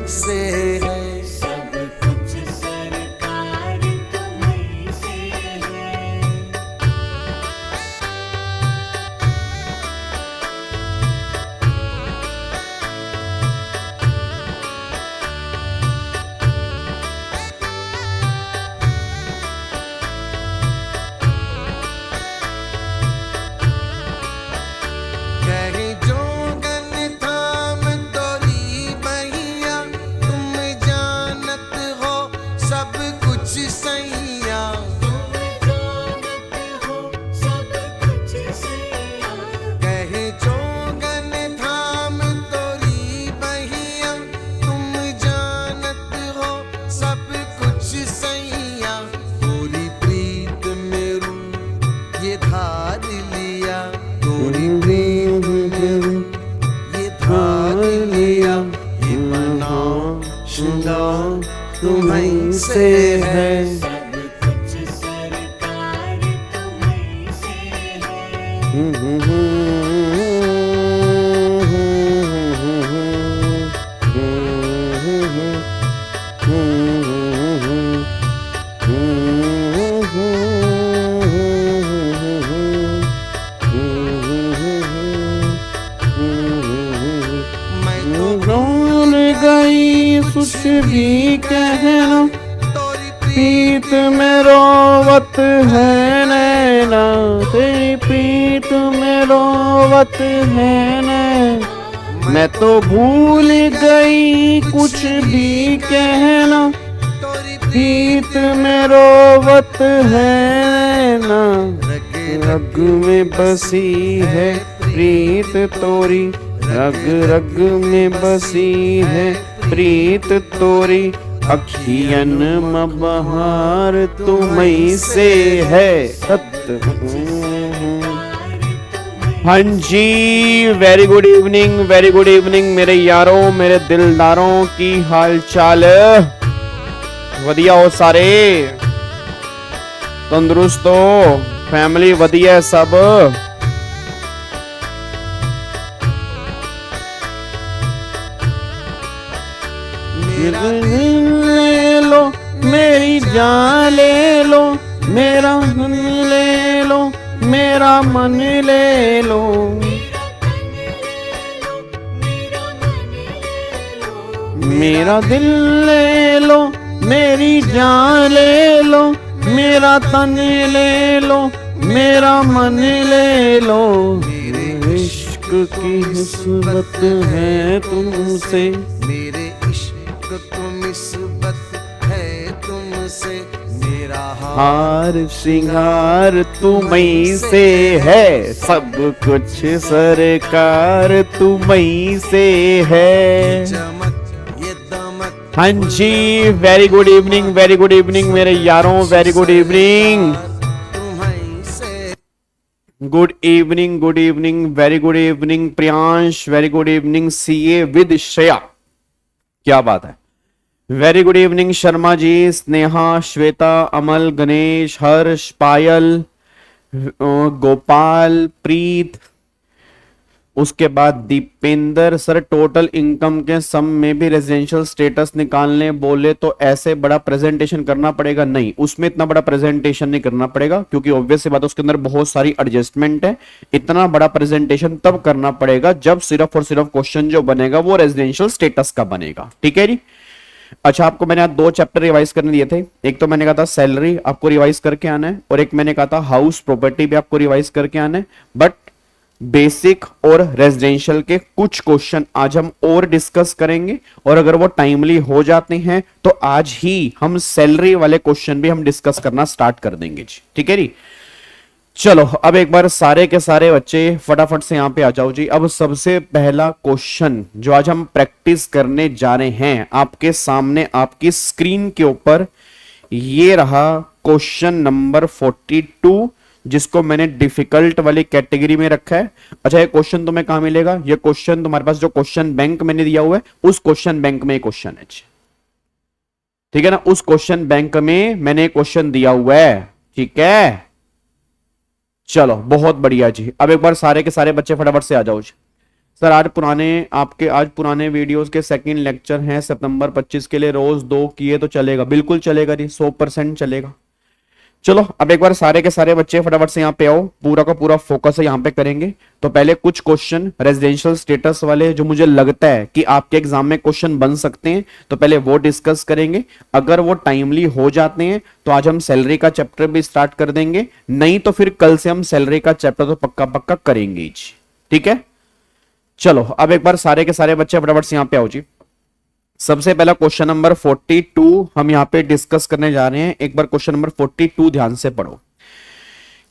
से है। सब कुछ सरकार तुम्हीं से है। कहे जोगन थाम तोरी बहिया, तुम जानत हो सब कुछ सैया। तुम जानत हो सब कुछ सैया। कहे जोगन थाम तोरी बहिया, तुम जानत हो सब कुछ सैया। तोरी प्रीत में रू ये धार लिया, तोरी प्रीत में रू ये धार लिया। ये बना श्रृंगार तुम्हीं से है। सब कुछ सरकार तुम्हीं से है। मैं तो भूल गई कुछ भी कहना, तोरी प्रीत में रोवत है नैना, तेरी प्रीत में रोवत है नैना। मैं तो भूल गई कुछ भी कहना, तोरी प्रीत में रोवत है नैना। रग में बसी है प्रीत तोरी, रग रग में बसी है प्रीत तोरी। अखियन में बहार तुम्हीं से है। हाँ जी, very good evening, very good evening मेरे यारों, मेरे दिलदारों की हाल चाल वधिया हो सारे, तंदुरुस्त हो, फैमिली वधिया सब। मेरा ले लो मेरी जान, ले लो मेरा मन, ले लो मेरा मन, ले लो मेरा दिल, ले लो मेरी जान, ले लो मेरा तन, ले लो मेरा मन, ले लो। इश्क की निस्बत है तुमसे, मेरे इश्क को निस्बत है तुमसे। मेरा हार श्रृंगार तुम्हीं से है, सब कुछ सरकार तुम्हीं से है। चमक ये दमक हाँ जी, very good evening, very good evening मेरे यारों, वेरी गुड इवनिंग, तुम्हीं से। Good evening, good evening, very good evening Priyansh, very good evening CA with Shreya, क्या बात है। Very good evening Sharma ji, Sneha, Shweta, Amal, Ganesh, Harsh, Payal, Gopal, Preet, उसके बाद दीपेंद्र। सर टोटल इनकम के सम में भी रेजिडेंशियल स्टेटस निकालने बोले तो ऐसे बड़ा प्रेजेंटेशन करना पड़ेगा? नहीं, उसमें इतना बड़ा प्रेजेंटेशन नहीं करना पड़ेगा, क्योंकि ऑब्वियस सी बात है उसके अंदर बहुत सारी एडजस्टमेंट है। इतना बड़ा प्रेजेंटेशन तब करना पड़ेगा जब सिर्फ और सिर्फ क्वेश्चन जो बनेगा वो रेजिडेंशियल स्टेटस का बनेगा, ठीक है जी। अच्छा, आपको मैंने आज 2 चैप्टर रिवाइज करने दिए थे। एक तो मैंने कहा था सैलरी आपको रिवाइज करके आना है, और एक मैंने कहा था हाउस प्रॉपर्टी भी आपको रिवाइज करके आना है। बट बेसिक और रेजिडेंशियल के कुछ क्वेश्चन आज हम और डिस्कस करेंगे, और अगर वो टाइमली हो जाते हैं तो आज ही हम सैलरी वाले क्वेश्चन भी हम डिस्कस करना स्टार्ट कर देंगे जी, ठीक है जी। चलो अब एक बार सारे के सारे बच्चे फटाफट से यहां पे आ जाओ जी। अब सबसे पहला क्वेश्चन जो आज हम प्रैक्टिस करने जा रहे हैं, आपके सामने आपकी स्क्रीन के ऊपर ये रहा क्वेश्चन नंबर 42, जिसको मैंने डिफिकल्ट वाली कैटेगरी में रखा है। अच्छा, ये क्वेश्चन तुम्हें कहां मिलेगा? ये क्वेश्चन तुम्हारे पास जो क्वेश्चन बैंक मैंने दिया हुआ है उस क्वेश्चन बैंक में क्वेश्चन है, ठीक है ना। उस क्वेश्चन बैंक में मैंने क्वेश्चन दिया हुआ है, ठीक है। चलो बहुत बढ़िया जी। अब एक बार सारे के सारे बच्चे फटाफट से आ जाओ जी। सर आज पुराने वीडियोस के सेकंड लेक्चर हैं सितंबर 25 के लिए, रोज 2 किए तो चलेगा? बिल्कुल चलेगा जी, 100% चलेगा। चलो अब एक बार सारे के सारे बच्चे फटाफट से यहाँ पे आओ, पूरा का पूरा फोकस है यहाँ पे करेंगे। तो पहले कुछ क्वेश्चन रेजिडेंशियल स्टेटस वाले जो मुझे लगता है कि आपके एग्जाम में क्वेश्चन बन सकते हैं, तो पहले वो डिस्कस करेंगे। अगर वो टाइमली हो जाते हैं तो आज हम सैलरी का चैप्टर भी स्टार्ट कर देंगे, नहीं तो फिर कल से हम सैलरी का चैप्टर तो पक्का पक्का करेंगे ही। ठीक है, चलो अब एक बार सारे के सारे बच्चे फटाफट से यहाँ पे आओ जी। सबसे पहला क्वेश्चन नंबर 42 हम यहां पे डिस्कस करने जा रहे हैं। एक बार क्वेश्चन नंबर 42 ध्यान से पढ़ो।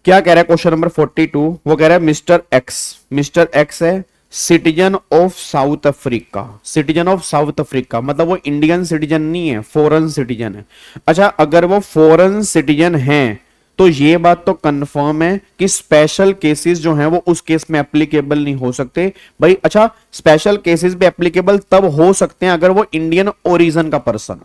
क्या कह रहा है क्वेश्चन नंबर 42? वो कह रहा है मिस्टर एक्स है citizen of South Africa. Citizen of South Africa मतलब वो इंडियन सिटीजन नहीं है, फॉरेन सिटीजन है। अच्छा, अगर वो फॉरेन सिटीजन है तो ये बात तो कंफर्म है कि स्पेशल केसेस जो हैं वो उस केस में एप्लीकेबल नहीं हो सकते भाई। अच्छा, स्पेशल केसेस भी एप्लीकेबल तब हो सकते हैं अगर वो इंडियन ओरिजिन का पर्सन।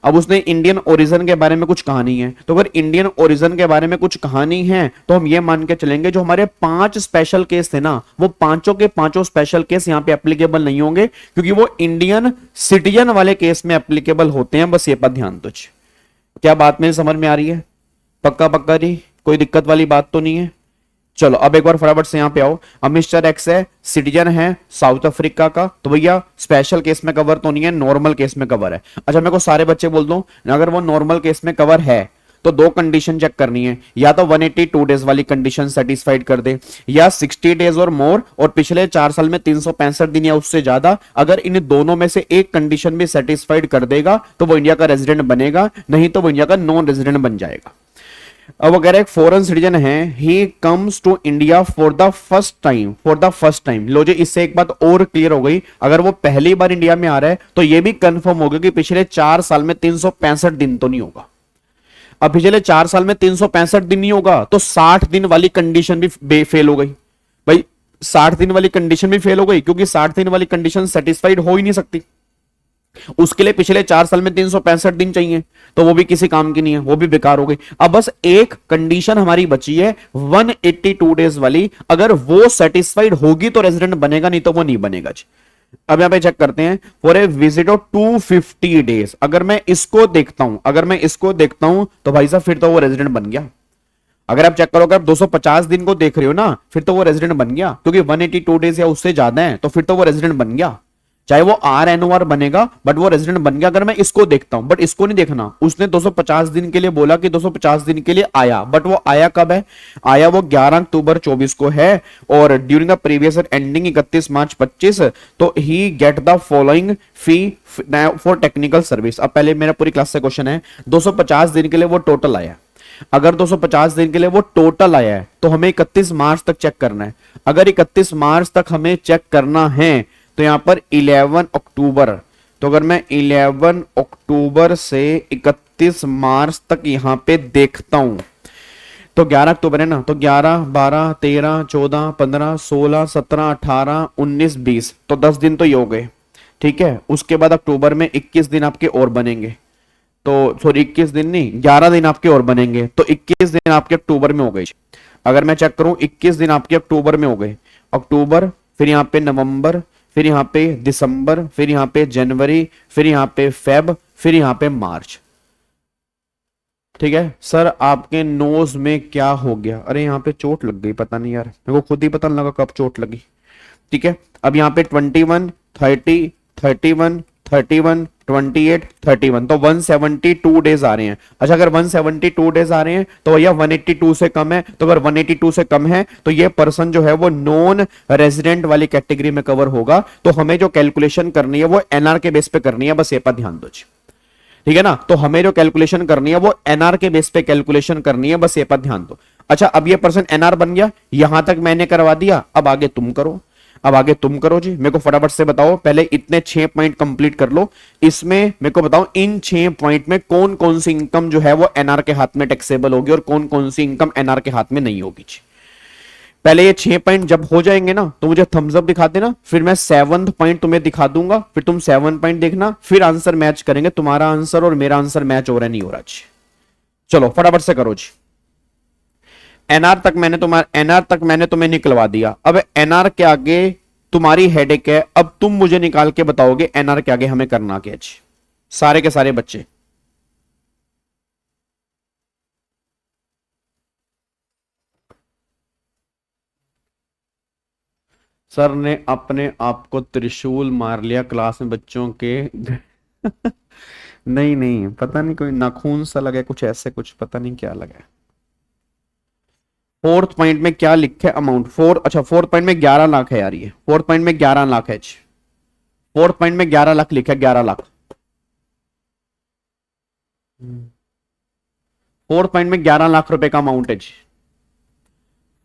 अब उसने इंडियन ओरिजिन के बारे में कुछ कहा नहीं है, तो अगर इंडियन ओरिजिन के बारे में कुछ कहा नहीं है तो हम ये मान के चलेंगे जो हमारे 5 स्पेशल केस थे ना, वो पांचों के पांचों स्पेशल केस यहां पे एप्लीकेबल नहीं होंगे, क्योंकि वो इंडियन सिटीजन वाले केस में एप्लीकेबल होते हैं। बस ये पर ध्यान दो। क्या बात मेरी समझ में आ रही है? पक्का पक्का जी, कोई दिक्कत वाली बात तो नहीं है। चलो अब एक बार फटाफट से यहां पे आओ। अब मिस्टर एक्स है सिटीजन है साउथ अफ्रीका का, तो भैया स्पेशल केस में कवर तो नहीं है, नॉर्मल केस में कवर है। अच्छा, मेरे को सारे बच्चे बोल दो, अगर वो नॉर्मल केस में कवर है तो 2 कंडीशन चेक करनी है, या तो 182 डेज वाली कंडीशन सेटिस्फाइड कर दे, या 60 डेज और मोर और पिछले 4 साल में 365 दिन या उससे ज्यादा। अगर इन दोनों में से एक कंडीशन भी सेटिस्फाइड कर देगा तो वो इंडिया का रेजिडेंट बनेगा, नहीं तो वो इंडिया का नॉन रेजिडेंट बन जाएगा। अब अगर एक फॉरेन सिटीजन है, he comes to India for the first time. लो जी, इससे एक बात और क्लियर हो गई, अगर वो पहली बार इंडिया में आ रहा है तो ये भी कंफर्म हो गया कि पिछले 4 साल में 365 दिन तो नहीं होगा। अब पिछले 4 साल में 365 दिन नहीं होगा तो 60 दिन वाली कंडीशन भी फेल हो गई भाई। 60 दिन वाली कंडीशन भी फेल हो गई, क्योंकि 60 दिन वाली कंडीशन सेटिस्फाइड हो ही नहीं सकती। उसके लिए पिछले 4 साल में 365 दिन चाहिए, तो वो भी किसी काम की नहीं है, वो भी बेकार हो गई। अब बस एक कंडीशन हमारी बची है 182 डेज वाली, अगर वो सेटिस्फाइड होगी तो रेजिडेंट बनेगा, नहीं तो वो नहीं बनेगा जी। अब यहां पे चेक करते हैं, for a visit of 250 days. अगर मैं इसको देखता हूं तो भाई साहब फिर तो वो रेजिडेंट बन गया। अगर आप चेक करो, अगर आप 250 दिन को देख रहे हो ना, फिर तो वो रेजिडेंट बन गया, क्योंकि 182 डेज या उससे ज्यादा है तो फिर तो वो रेजिडेंट बन गया। चाहे वो RNOR बनेगा बट वो रेजिडेंट बन गया। अगर मैं इसको देखता हूं, बट इसको नहीं देखना, उसने 250 दिन के लिए बोला कि 250 दिन के लिए आया, बट वो आया कब है? आया वो 11 अक्टूबर 24 को है, और during the previous year ending 31 March 25, तो he get the following fee for technical service. अब पहले मेरा पूरी क्लास से क्वेश्चन है, 250 दिन के लिए वो टोटल आया। अगर 250 दिन के लिए वो टोटल आया है तो हमें 31 मार्च तक चेक करना है। अगर 31 मार्च तक हमें चेक करना है तो यहां पर 11 अक्टूबर, तो अगर मैं 11 अक्टूबर से 31 मार्च तक यहां पे देखता हूं तो 11 अक्टूबर है ना, तो 11, 12, 13, 14, 15, 16, 17, 18, 19, 20, तो 10 दिन तो ये हो गए। ठीक है, उसके बाद अक्टूबर में 21 दिन आपके और बनेंगे, तो सॉरी 21 दिन नहीं, 11 दिन आपके और बनेंगे, तो 21 दिन आपके अक्टूबर में हो गए। अगर मैं चेक करूं 21 दिन आपके अक्टूबर में हो गए, अक्टूबर, फिर यहां पे नवंबर, फिर यहां पे दिसंबर, फिर यहां पे जनवरी, फिर यहां पे फेब, फिर यहां पे मार्च। ठीक है सर, आपके नोज में क्या हो गया? अरे यहां पे चोट लग गई, पता नहीं यार, मेरे को खुद ही पता नहीं लगा कब चोट लगी। ठीक है, अब यहां पे 21, 30, 31, 31, 28, 31, तो 172 डेज आ रहे हैं। अच्छा, अगर 172 डेज आ रहे हैं तो भैया 182 से कम है, तो अगर 182 से कम है तो ये पर्सन जो है वो नॉन रेजिडेंट वाली कैटेगरी में कवर होगा। तो हमें जो कैलकुलेशन करनी है वो NR के बेस पे करनी है, बस ये पर ध्यान दो। ठीक है ना, तो हमें जो कैलकुलेशन करनी है वो NR के बेस पे कैलकुलेशन करनी है, बस ये पर ध्यान दो। अच्छा, अब ये पर्सन NR बन गया, यहां तक मैंने करवा दिया, अब आगे तुम करो। जी, मेरे को फटाफट से बताओ, पहले इतने 6 पॉइंट कंप्लीट कर लो। इसमें मेरे को बताओ इन 6 पॉइंट में कौन कौन सी इनकम जो है वो NR के हाथ में टैक्सेबल होगी और कौन कौन सी इनकम NR के हाथ में नहीं होगी। पहले ये 6 पॉइंट जब हो जाएंगे ना तो मुझे थम्स अप दिखा देना, फिर मैं 7th पॉइंट तुम्हें दिखा दूंगा, फिर तुम 7 पॉइंट देखना, फिर आंसर मैच करेंगे, तुम्हारा आंसर और मेरा आंसर मैच हो रहा है नहीं हो रहा। चलो फटाफट से करो जी। NR तक मैंने तुम्हें निकलवा दिया। अब NR के आगे तुम्हारी हेडेक है। अब तुम मुझे निकाल के बताओगे एनआर के आगे हमें करना क्या जी, सारे के सारे बच्चे। सर ने अपने आप को त्रिशूल मार लिया क्लास में बच्चों के नहीं नहीं, पता नहीं कोई नाखून सा लगा है, कुछ ऐसे कुछ पता नहीं क्या लगा है। फोर्थ पॉइंट में क्या लिखे अमाउंट, अच्छा फोर्थ पॉइंट में 11 लाख है यार, ये फोर्थ पॉइंट में 11 लाख है। फोर्थ पॉइंट में 11 लाख लिखा है, 11 लाख। फोर्थ पॉइंट में 11 लाख रुपए का अमाउंट है जी।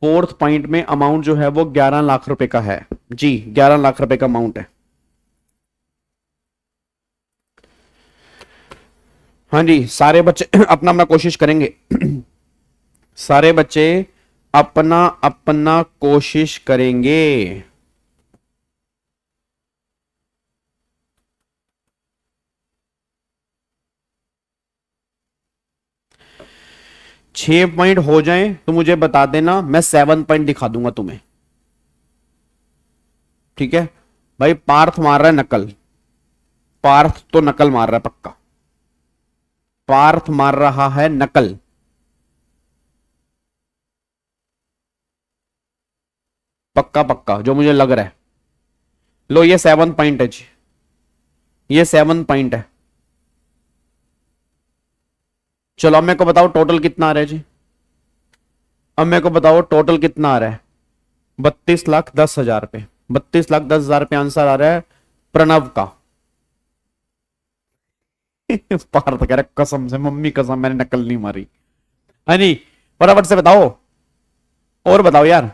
फोर्थ पॉइंट में अमाउंट जो है वो 11 लाख रुपए का है जी, 11 लाख रुपए का अमाउंट है। हाँ जी, सारे बच्चे अपना अपना कोशिश करेंगे सारे बच्चे अपना अपना कोशिश करेंगे। 6 पॉइंट हो जाएं तो मुझे बता देना, मैं 7 पॉइंट दिखा दूंगा तुम्हें। ठीक है भाई, पार्थ मार रहा है नकल, पार्थ तो नकल मार रहा है पक्का, पार्थ मार रहा है नकल। पक्का पक्का जो मुझे लग रहा है। लो ये 7 पॉइंट है जी, ये 7 पॉइंट है। चलो अब मेरे को बताओ टोटल कितना आ रहा है जी, अब मेरे को बताओ टोटल कितना आ रहा है। 32,10,000 रुपए, 32,10,000 रुपए आंसर आ रहा है प्रणव का पार्थ कह रहा कसम से, मम्मी कसम मैंने नकल नहीं मारी। है नहीं, फटाफट से बताओ, और बताओ यार।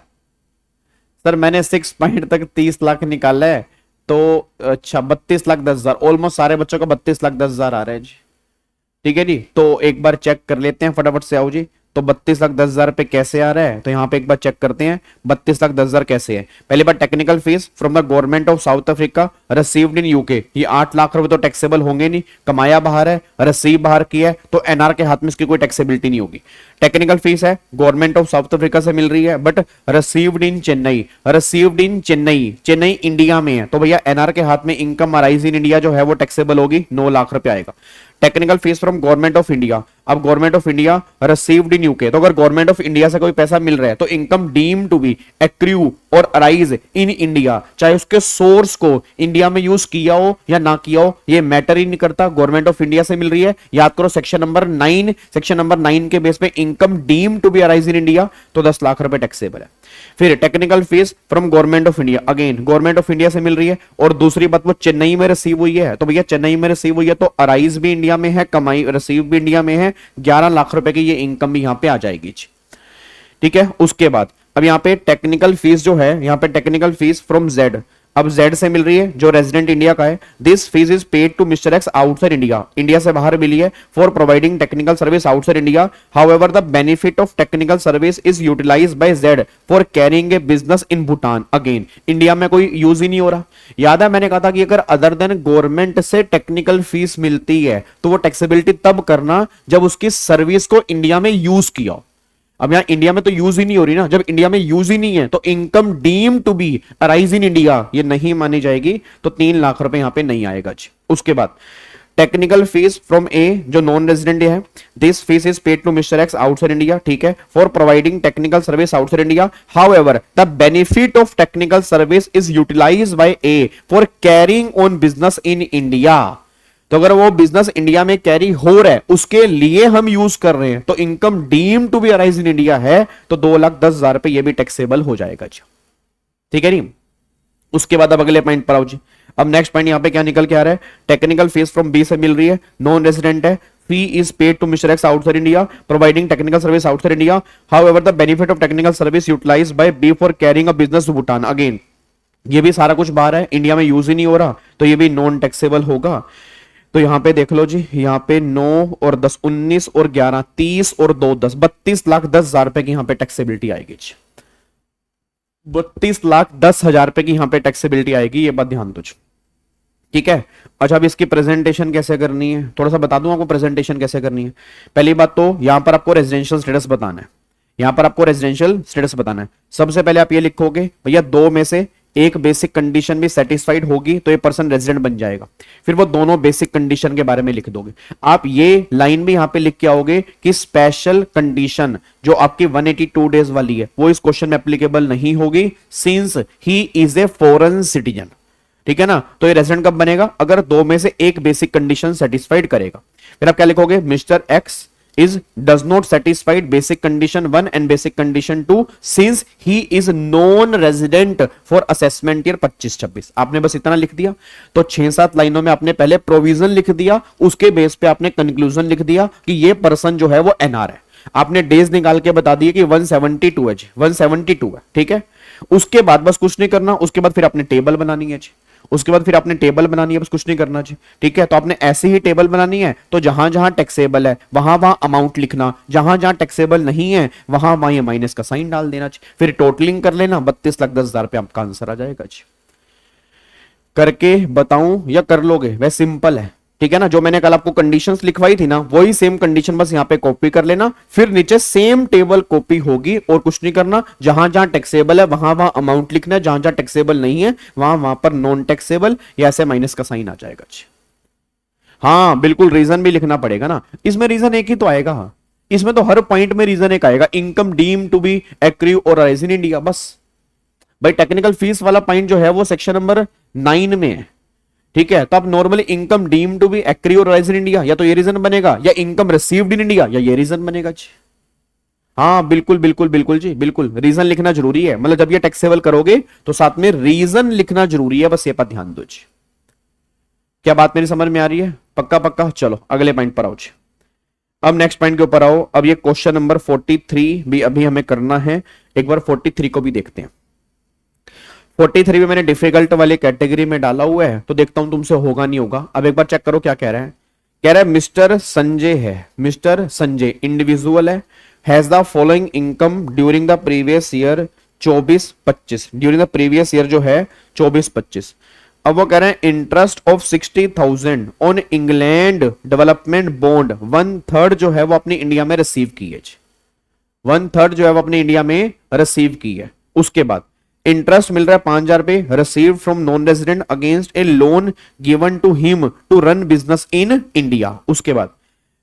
सर मैंने 6 पॉइंट तक 30 लाख निकाला है, तो अच्छा 32,10,000, ऑलमोस्ट सारे बच्चों का 32,10,000 आ रहा है जी। ठीक है जी, तो एक बार चेक कर लेते हैं, फटाफट से आओ जी। तो 32,10,000 पे कैसे आ रहा है, तो यहाँ पे एक बार चेक करते हैं 32,10,000 कैसे है। पहली बार technical fees from the government of South Africa received in UK, ये 8 लाख रुपए तो टैक्सेबल होंगे नहीं, कमाया बाहर है, रिसीव बाहर किया है, तो एनआर के हाथ में इसकी कोई टैक्सेबिलिटी नहीं होगी। टेक्निकल फीस है गवर्नमेंट ऑफ साउथ अफ्रीका से मिल रही है, but received in Chennai, received in Chennai, Chennai India में है, तो भैया एनआर के हाथ में इनकम अराइज इन इंडिया जो है वो टैक्सेबल होगी, 9 लाख रुपए आएगा। Technical fees from government of India, अब government of India received in UK, तो अगर गवर्नमेंट ऑफ इंडिया से कोई पैसा मिल रहा है तो income deem to be accrue or arise in India, चाहे उसके सोर्स को इंडिया में यूज किया हो या ना किया हो, ये मैटर ही नहीं करता, गवर्नमेंट ऑफ इंडिया से मिल रही है। याद करो सेक्शन नंबर 9, सेक्शन नंबर 9 के बेस पे income deem to be arise in India, तो 10 लाख रुपए टैक्सेबल है। फिर technical fees from government of India, again government of India से मिल रही है, और दूसरी बात वो चेन्नई में रिसीव हुई है, तो भैया चेन्नई में रिसीव हुई है तो अराइज भी इंडिया में है, कमाई रिसीव भी इंडिया में है, 11 लाख रुपए की ये इनकम भी यहां पे आ जाएगी। ठीक है, उसके बाद अब यहां पे टेक्निकल फीस जो है, यहां पे टेक्निकल फीस फ्रॉम जेड, अब जेड से मिल रही है जो रेजिडेंट इंडिया का है। This fees is paid to mister X outside India, India से बाहर मिली है, for providing technical service outside India. However the benefit of technical service is utilised by Z for carrying a business in Bhutan, again India में कोई use ही नहीं हो रहा। याद है मैंने कहा था कि अगर अदर देन गवर्नमेंट से टेक्निकल फीस मिलती है तो वो टैक्सेबिलिटी तब करना जब उसकी सर्विस को इंडिया में यूज किया हो। अब यहां इंडिया में तो यूज ही नहीं हो रही ना, जब इंडिया में यूज ही नहीं है तो income deem to be arise in India ये नहीं मानी जाएगी, तो 3 लाख रुपए यहां पे नहीं आएगा जी। उसके बाद टेक्निकल फीस फ्रॉम ए जो नॉन रेजिडेंट है, this fees is paid to mister X outside India, ठीक है, for providing technical service outside India. However the benefit of technical service is utilised by A for carrying on business in India, तो अगर वो business India में carry हो रहा है उसके लिए हम यूज कर रहे हैं, तो income deem to be arise in India है, तो 2,10,000 रुपए ये भी टैक्सेबल हो जाएगा जी। ठीक है नहीं, उसके बाद अब अगले पॉइंट पर आओ जी। अब नेक्स्ट पॉइंट यहां पे क्या निकल के आ रहा है, टेक्निकल फीस फ्रॉम बी से मिल रही है, नॉन रेजिडेंट है, fee is paid to mister X outside India providing technical service outside India. However the benefit of technical service utilised by B for carrying a business to Bhutan, again ये भी सारा कुछ बाहर है, इंडिया में use ही नहीं हो रहा, तो ये भी नॉन टैक्सेबल होगा। तो यहां पे देख लो जी, यहां पे 9 और 10, 19 और 11, 30 और 2, 10, 32,10,000 रुपए की यहां पे टैक्सेबिलिटी आएगी जी। 32,10,000 रुपए की यहां पे टैक्सेबिलिटी आएगी, ये बात ध्यान दो। ठीक है, अच्छा अब इसकी प्रेजेंटेशन कैसे करनी है, थोड़ा सा बता दूं आपको प्रेजेंटेशन कैसे करनी है। पहली बात तो यहां पर आपको रेजिडेंशियल स्टेटस बताना है, यहां पर आपको रेजिडेंशियल स्टेटस बताना है। सबसे पहले आप ये लिखोगे भैया 2 में से एक बेसिक कंडीशन भी सेटिस्फाइड होगी तो ये पर्सन रेजिडेंट बन जाएगा। फिर वो दोनों बेसिक कंडीशन के बारे में लिख दोगे। आप ये लाइन भी यहां पे लिख के आओगे कि स्पेशल कंडीशन जो आपकी 182 डेज वाली है वो इस क्वेश्चन में एप्लीकेबल नहीं होगी, since he is a foreign citizen. ठीक है ना, तो ये रेजिडेंट कब बनेगा? अगर दो में से एक बेसिक कंडीशन सेटिस्फाइड करेगा। फिर आप क्या लिखोगे? Mister x is does not satisfied basic condition 1 and basic condition 2 since he is non resident for assessment year 25-26। आपने बस इतना लिख दिया। तो 6-7 लाइनों में आपने पहले प्रोविजन लिख दिया, उसके बेस पे आपने कंक्लूजन लिख दिया कि ये पर्सन जो है वो एनआर है। आपने डेज निकाल के बता दिए कि 172 है जी, 172 है। ठीक है, उसके बाद बस कुछ नहीं करना। उसके बाद फिर आपने टेबल बनानी है जी, उसके बाद फिर आपने टेबल बनानी है, बस कुछ नहीं करना जी। ठीक है, तो आपने ऐसे ही टेबल बनानी है, तो जहां जहां टैक्सेबल है वहां वहां अमाउंट लिखना, जहां जहां टैक्सेबल नहीं है वहां वहां ये माइनस का साइन डाल देना जी। फिर टोटलिंग कर लेना, 32,10,000 पे आपका आंसर आ जाएगा जी। करके बताऊं या कर लोगे? वह सिंपल है। ठीक है ना, जो मैंने कल आपको कंडीशंस लिखवाई थी ना, वही सेम कंडीशन बस यहां पे कॉपी कर लेना, फिर नीचे सेम टेबल कॉपी होगी और कुछ नहीं करना। जहां जहां टैक्सेबल है वहां वहां अमाउंट लिखना है, जहां जहां टैक्सेबल नहीं है वहां वहां पर नॉन टैक्सेबल या ऐसे माइनस का साइन आ जाएगा जी। हाँ बिल्कुल, रीजन भी लिखना पड़ेगा ना। इसमें रीजन एक ही तो आएगा, इसमें तो हर पॉइंट में रीजन एक आएगा। Income deem to be accrue or rise in India, बस भाई टेक्निकल फीस वाला पॉइंट जो है वो सेक्शन नंबर 9 में है। ठीक है, तो अब normally income deem to be accrue or rise in India, या तो ये रीजन बनेगा, या इनकम रिसीव्ड इन इंडिया, या ये रीजन बनेगा जी। हाँ बिल्कुल बिल्कुल बिल्कुल जी, बिल्कुल रीजन लिखना जरूरी है। मतलब जब ये टैक्सेबल करोगे तो साथ में रीजन लिखना जरूरी है, बस ये पर ध्यान दो जी। क्या बात मेरी समझ में आ रही है? पक्का पक्का। चलो अगले पॉइंट पर आओ जी। अब नेक्स्ट पॉइंट के ऊपर आओ। अब ये क्वेश्चन नंबर 43 भी अभी हमें करना है, एक बार 43 को भी देखते हैं। 43 में मैंने डिफिकल्ट वाले कैटेगरी में डाला हुआ है, तो देखता हूं तुमसे होगा नहीं होगा। अब एक बार चेक करो क्या कह रहा है। कह रहा है मिस्टर संजय है, मिस्टर संजय इंडिविजुअल है, has the following income during the previous year 24-25, during the previous year जो है 24-25। अब वो कह रहे हैं interest of 60,000 on England development bond 1/3 जो है वो अपनी इंडिया में रिसीव की है, 1/3 जो है वो अपनी इंडिया में रिसीव की है। उसके बाद इंटरेस्ट मिल रहा है 5,000 पे, receive from non resident against a loan given to him to run business in India. उसके बाद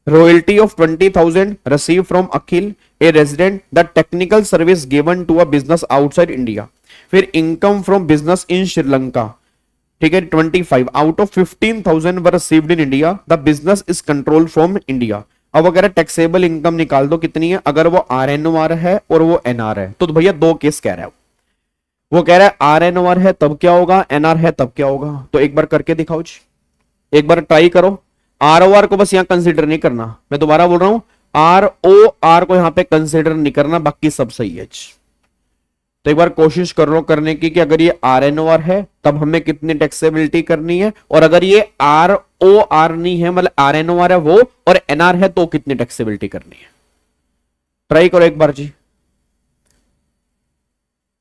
royalty of 20,000 receive from Akhil a resident the technical service given to a business outside India. फिर income from business in Sri Lanka, ठीक है 25 out of 15,000 were received in India, the business is controlled from India. अब अगर taxable income निकाल दो कितनी है, अगर वो RNOR है और वो NR है, तो भैया दो केस कह रहा है। वो कह रहा है RNOR है तब क्या होगा, NR है तब क्या होगा। तो एक बार करके दिखाओ जी, एक बार ट्राई करो। ROR को बस यहां कंसीडर नहीं करना, मैं दोबारा बोल रहा हूं, ROR को यहां पे कंसीडर नहीं करना, बाकी सब सही है जी। तो एक बार कोशिश कर लो करने की कि अगर ये RNOR है तब हमें कितनी टैक्सेबिलिटी करनी है, और अगर ये ROR नहीं है मतलब RNOR है वो और NR है तो कितनी टैक्सेबिलिटी करनी है। ट्राई करो एक बार जी,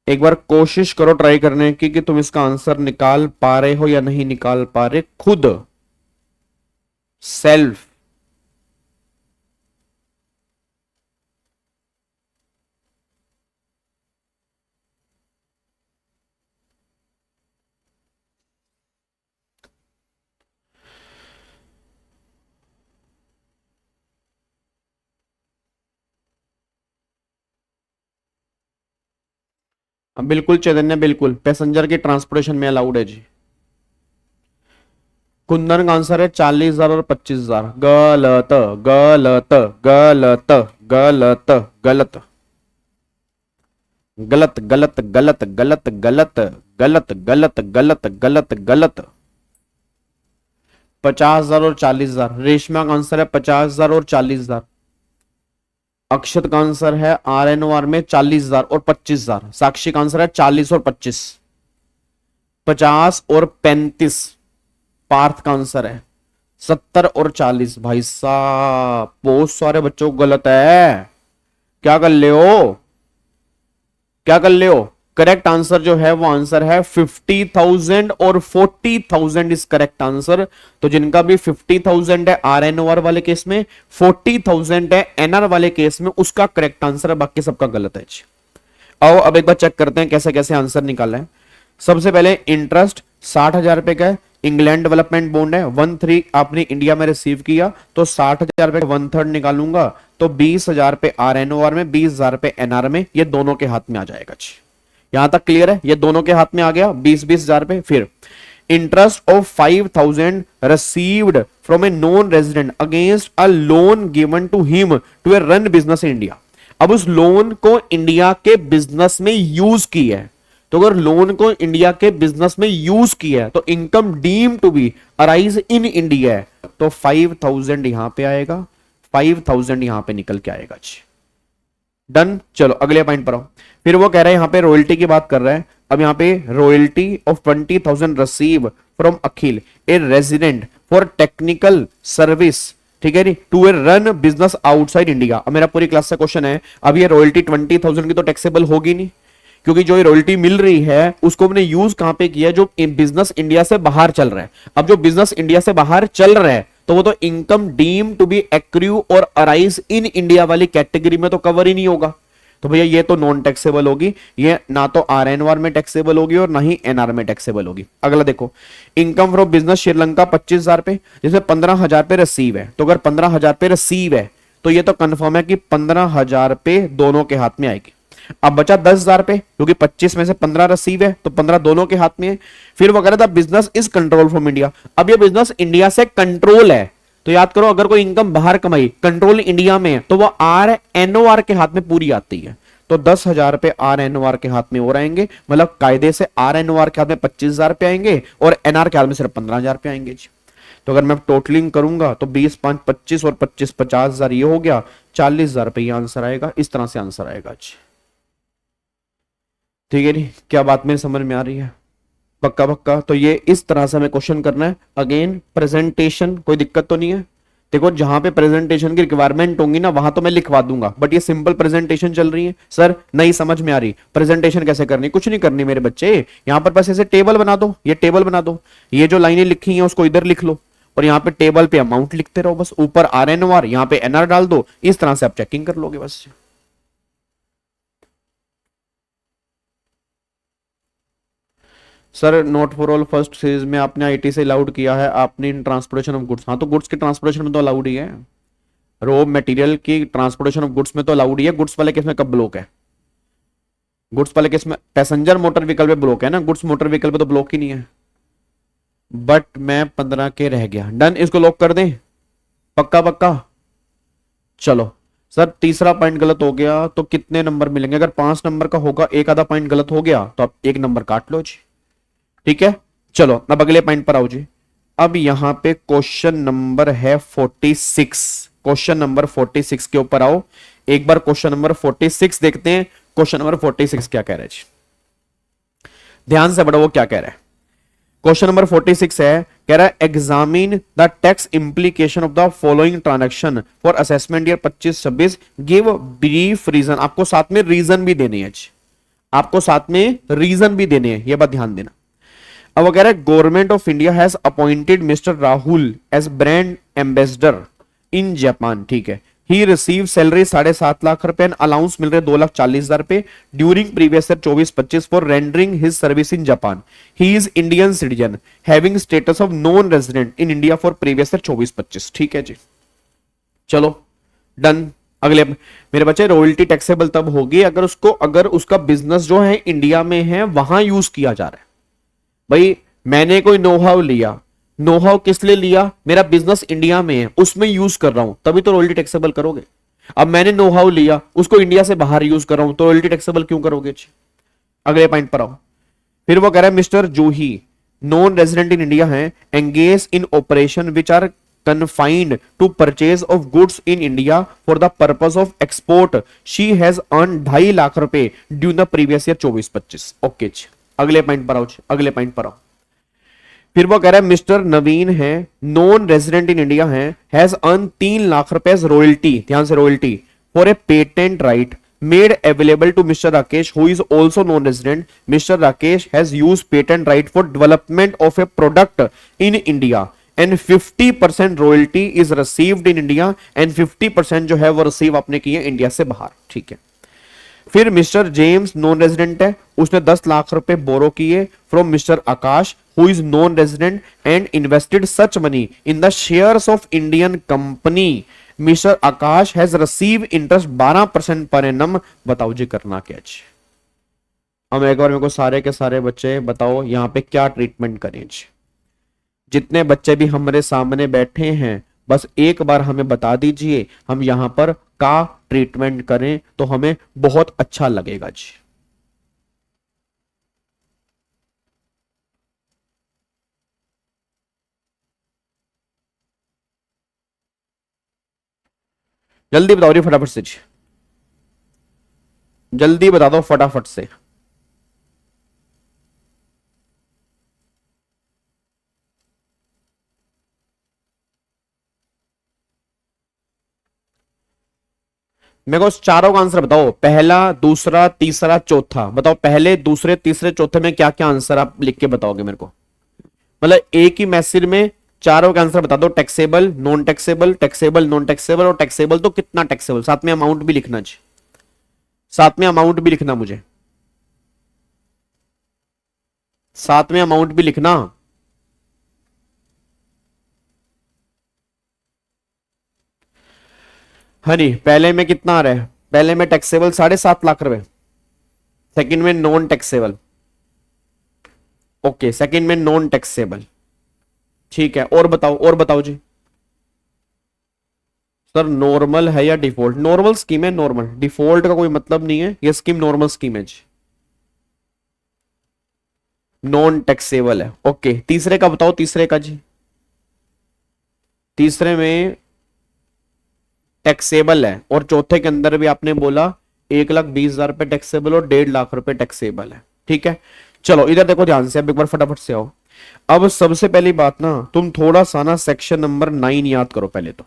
एक बार कोशिश करो ट्राई करने की कि तुम इसका आंसर निकाल पा रहे हो या नहीं निकाल पा रहे खुद सेल्फ। बिल्कुल चैतन्य, बिल्कुल पैसेंजर की ट्रांसपोर्टेशन में अलाउड है जी। कुंदन का आंसर है 40,000 और 25,000। गलत गलत गलत गलत गलत गलत गलत गलत गलत गलत गलत गलत गलत गलत गलत 50,000 और 40,000। रेशमा का आंसर है 50,000 और 40,000। अक्षत का आंसर है RNOR में 40,000 और 25,000। साक्षी का आंसर है 40 और 25, 50 और 35। पार्थ का आंसर है 70 और 40। भाई साहब बहुत सारे बच्चों को गलत है, क्या कर ले हो, क्या कर ले हो। करेक्ट आंसर जो है वो आंसर है 50,000 और 40,000 इज करेक्ट आंसर। तो जिनका भी 50,000 है RNOR वाले केस में, 40,000 है NR वाले केस में, उसका करेक्ट आंसर है, बाकी सबका गलत है। आओ अब एक बार चेक करते हैं कैसे कैसे आंसर निकाला है। सबसे पहले इंटरेस्ट 60,000 रुपए का है, इंग्लैंड डेवलपमेंट बॉन्ड है 1/3 आपने इंडिया में रिसीव किया तो 60,000 रुपए 1/3 निकालूंगा तो 20,000 रुपए RNOR में 20,000 रुपए NR में, ये दोनों के हाथ में आ जाएगा जी। यहां तक क्लियर है, ये दोनों के हाथ में आ गया 20,000 रुपए। फिर interest of 5,000 received from a non-resident against a loan given to him to run business in India। अब उस लोन को इंडिया के बिजनेस में यूज किया है, तो अगर लोन को इंडिया के बिजनेस में यूज किया है तो income deem to be arise in India है, तो 5,000 यहां पे आएगा, 5,000 यहां पे निकल के आएगा जी। डन। चलो अगले पॉइंट पर आओ। फिर वो कह रहा है यहां पे रॉयल्टी की बात कर रहा है। अब यहां पे royalty of 20,000 receive from Akhil a resident for technical service, ठीक है, to a run business outside India. अब मेरा पूरी क्लास से क्वेश्चन है, अब ये रॉयल्टी 20,000 की तो टैक्सेबल होगी नहीं, क्योंकि जो ये रॉयल्टी मिल रही है उसको हमने यूज कहां पे किया है, जो बिजनेस इंडिया से बाहर चल रहा है। अब जो बिजनेस इंडिया से बाहर चल रहा है तो वो तो income deem to be accrue or arise in India वाली कैटेगरी में तो कवर ही नहीं होगा, तो भैया ये तो नॉन टैक्सेबल होगी, ये ना तो RNOR में टैक्सेबल होगी और ना ही NR में टैक्सेबल होगी। अगला देखो, इनकम फ्रॉम बिजनेस श्रीलंका 25,000 पे, जिसमें 15,000 पे रिसीव है, तो अगर 15,000 पे रिसीव है तो ये तो कंफर्म है कि 15,000 पे दोनों के हाथ में आएगी। अब बचा 10,000 पे, क्योंकि 25 में से 15 रिसीव है तो 15 दोनों के हाथ में है। फिर वो कह रहा था business is control from India. अब ये बिजनेस इंडिया से कंट्रोल है, तो याद करो अगर कोई इनकम बाहर कमाई कंट्रोल इंडिया में तो वो RNOR के हाथ में पूरी आती है, तो 10,000 रुपए RNOR के हाथ में और आएंगे, मतलब कायदे से RNOR के हाथ में 25,000 रुपए आएंगे और NR के हाथ में सिर्फ 15,000 रुपए आएंगे जी। तो अगर मैं टोटलिंग करूंगा तो 20 5 25 और 25 50,000 ये हो गया, 40,000 रुपए ये आंसर आएगा। इस तरह से आंसर आएगा जी, ठीक है नी, क्या बात मेरी समझ में आ रही है? पक्का पक्का। तो ये इस तरह से हमें क्वेश्चन करना है। अगेन प्रेजेंटेशन कोई दिक्कत तो नहीं है, देखो जहां पे प्रेजेंटेशन की रिक्वायरमेंट होंगी ना वहां तो मैं लिखवा दूंगा, बट ये सिंपल प्रेजेंटेशन चल रही है। सर नहीं समझ में आ रही, प्रेजेंटेशन कैसे करनी? कुछ नहीं करनी मेरे बच्चे, यहां पर बस ऐसे टेबल बना दो, ये टेबल बना दो, ये जो लाइनें लिखी हैं उसको इधर लिख लो और यहाँ पे टेबल पे अमाउंट लिखते रहो, बस ऊपर RNOR यहाँ पे NR डाल दो, इस तरह से आप चेकिंग कर लोगे बस। Sir note for all first series में आपने IT से अलाउड किया है, आपने इन ट्रांसपोर्टेशन ऑफ गुड्स, हाँ तो गुड्स के ट्रांसपोर्टेशन में तो अलाउड ही है, रॉ मटेरियल की ट्रांसपोर्टेशन ऑफ गुड्स में तो अलाउड ही है। गुड्स वाले केस में कब ब्लॉक है? गुड्स वाले केस में पैसेंजर मोटर व्हीकल पे ब्लॉक है ना, गुड्स मोटर व्हीकल पे तो ब्लॉक ही नहीं है। बट मैं 15 के रह गया। डन, इसको लॉक कर दें, पक्का पक्का। चलो सर तीसरा पॉइंट गलत हो गया तो कितने नंबर मिलेंगे? अगर 5 नंबर का होगा, एक आधा पॉइंट गलत हो गया तो आप 1 नंबर काट लो जी, ठीक है। चलो अब अगले पॉइंट पर आओ जी। अब यहां पे क्वेश्चन नंबर है 46, क्वेश्चन नंबर 46 के ऊपर आओ। एक बार क्वेश्चन नंबर 46 देखते हैं। क्वेश्चन नंबर 46 क्या कह रहा है जी, ध्यान से पढ़ो वो क्या कह रहा है। क्वेश्चन नंबर 46 है, कह रहा है examine the tax implication of the following transaction for assessment year 25-26, give brief reason. आपको साथ में रीजन भी देने हैं, आपको साथ में रीजन भी देने हैं, ये बात ध्यान देना। अब वो कह रहा है government of India has appointed mister Rahul as brand ambassador in Japan, ठीक है। ही रिसीव सैलरी 7.5 लाख रुपए एंड अलाउंस मिल रहे 2,40,000 रुपए during previous year 24-25 for rendering his service in Japan. He is Indian citizen having status of non resident in India for previous year 24-25, ठीक है जी। चलो done. अगले मेरे बच्चे, रॉयल्टी टैक्सेबल तब होगी अगर उसका बिजनेस जो है इंडिया में है वहां यूज किया जा रहा है। भाई मैंने कोई नो हाउ लिया, नो हाउ किस लिए लिया? मेरा बिजनेस इंडिया में है, उसमें यूज कर रहा हूं, तभी तो रॉयल्टी टैक्सेबल करोगे। अब मैंने नो हाउ लिया, उसको इंडिया से बाहर यूज कर रहा हूं, तो रॉयल्टी टैक्सेबल क्यों करोगे? अगले पॉइंट पर आओ। फिर वो कह रहा है mister Juhi non resident in India है, engage in operation which are confined to purchase of goods in India for the purpose of export. She has earned 2.5 lakh रुपए during the previous year 24-25। Okay जी, अगले पॉइंट पर आओ, अगले point पर आओ। फिर वो कह रहा है मिस्टर नवीन है, नॉन रेजिडेंट इन इंडिया है, हैज अर्न 3 लाख रुपए रॉयल्टी, ध्यान से royalty, for a patent right made available to Mr. Rakesh, who is also non-resident. Mr. Rakesh has used patent right for development of a product in India. And 50% royalty is received in India and 50% जो है वो receive आपने किए India से बाहर, ठीक है। फिर मिस्टर जेम्स नॉन रेजिडेंट है, उसने 10 लाख रुपए बोरो किए from mister Akash who is non resident and invested such money in the shares of Indian company. Mister Akash has receive interest 12% per annum. बताओ जी करना क्या जी। अब एक बार मेरे को सारे के सारे बच्चे बताओ यहां पे क्या ट्रीटमेंट करें जी। जितने बच्चे भी हमारे सामने बैठे हैं बस एक बार हमें बता दीजिए हम यहां पर का ट्रीटमेंट करें तो हमें बहुत अच्छा लगेगा जी। जल्दी बताओ रे फटाफट से जी, जल्दी बता दो फटाफट से। मेरे को चारों का आंसर बताओ, पहला दूसरा तीसरा चौथा। बताओ पहले दूसरे तीसरे चौथे में क्या क्या आंसर आप लिख के बताओगे मेरे को। मतलब एक ही मैसेज में चारों का आंसर बता दो। Taxable, non taxable, taxable, non taxable और टैक्सेबल तो कितना टैक्सेबल, साथ में अमाउंट भी लिखना जी, साथ में अमाउंट भी लिखना मुझे, साथ में अमाउंट भी लिखना। हनी पहले में कितना आ रहा है, पहले में टैक्सेबल 7.5 लाख रुपए, सेकंड में नॉन टैक्सेबल। ओके सेकंड में नॉन टैक्सेबल, ठीक है। और बताओ, और बताओ जी। सर नॉर्मल है या डिफॉल्ट? नॉर्मल स्कीम है, नॉर्मल, डिफॉल्ट का कोई मतलब नहीं है, ये स्कीम नॉर्मल स्कीम है जी, नॉन टैक्सेबल है। ओके तीसरे का बताओ, तीसरे का जी। तीसरे में टैक्सेबल है और चौथे के अंदर भी आपने बोला 1,20,000 रुपए टैक्सेबल और 1.5 लाख रुपए टैक्सेबल है, ठीक है। चलो इधर देखो ध्यान से, अब एक बार फटाफट से आओ। अब सबसे पहली बात ना, तुम थोड़ा सा ना सेक्शन नंबर 9 याद करो। पहले तो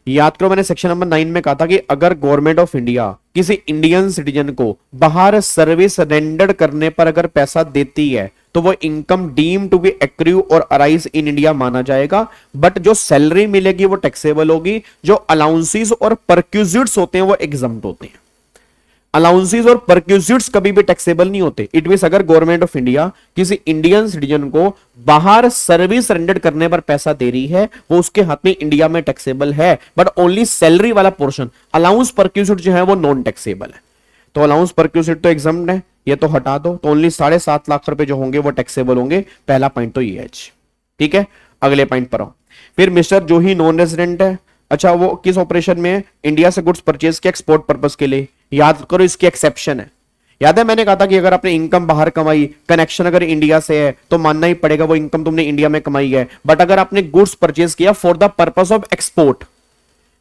याद करो, मैंने सेक्शन नंबर 9 में कहा था कि अगर गवर्नमेंट ऑफ इंडिया किसी इंडियन सिटीजन को बाहर सर्विस रेंडर करने पर अगर पैसा देती है तो वो income deem to be accrue or arise in India माना जाएगा। बट जो सैलरी मिलेगी वो टैक्सेबल होगी, जो अलाउंसेस और परक्यूजिट्स होते हैं वो एग्जम्प्ट होते हैं। अलाउंसेस और परक्यूजिट्स कभी भी टैक्सेबल नहीं होते। इट मींस अगर गवर्नमेंट ऑफ इंडिया किसी इंडियन सिटीजन को बाहर सर्विस रेंडर करने पर पैसा दे रही है वो उसके हाथ में इंडिया में टैक्सेबल है, बट ओनली सैलरी वाला पोर्शन, अलाउंस परक्यूजिट जो है वो नॉन टैक्सेबल है। तो अलाउंस परक्यूजिट तो एग्जम्प्ट है, ये तो हटा दो, तो ओनली 7.5 लाख रुपए जो होंगे वो टैक्सेबल होंगे। पहला पॉइंट तो ये है, ठीक है। अगले पॉइंट पर आओ। फिर मिस्टर जो ही नॉन रेजिडेंट है, अच्छा वो किस ऑपरेशन में है? इंडिया से गुड्स परचेज के एक्सपोर्ट पर्पस के लिए। याद करो इसकी एक्सेप्शन है। याद है मैंने कहा था कि अगर आपने इनकम बाहर कमाई, कनेक्शन अगर इंडिया से है तो मानना ही पड़ेगा वो इनकम तुमने इंडिया में कमाई है। बट अगर आपने गुड्स परचेज किया for the purpose of export,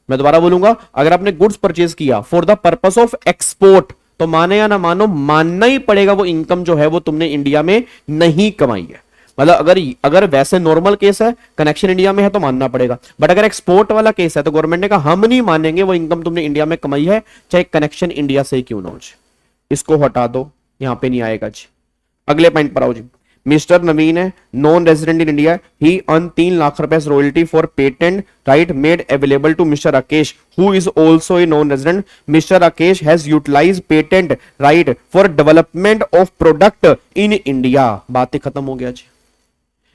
मैं दोबारा बोलूंगा, अगर आपने गुड्स परचेज किया for the purpose of export तो माने या ना मानो मानना ही पड़ेगा वो इनकम जो है वो तुमने इंडिया में नहीं कमाई है। मतलब अगर वैसे नॉर्मल केस है, कनेक्शन इंडिया में है तो मानना पड़ेगा, बट अगर एक्सपोर्ट वाला केस है तो गवर्नमेंट ने कहा हम नहीं मानेंगे वो इनकम तुमने इंडिया में कमाई है, चाहे कनेक्शन इंडिया से ही क्यों ना हो। इसको हटा दो, यहां पे नहीं आएगा जी। अगले पॉइंट पर आओ जी। मिस्टर नवीन है, non resident in India, he earn 3 lakh रुपए royalty for patent right made available to mister Rakesh who is also a non resident. Mister Rakesh has utilize patent right for development of product in India. बातें खत्म हो गया जी,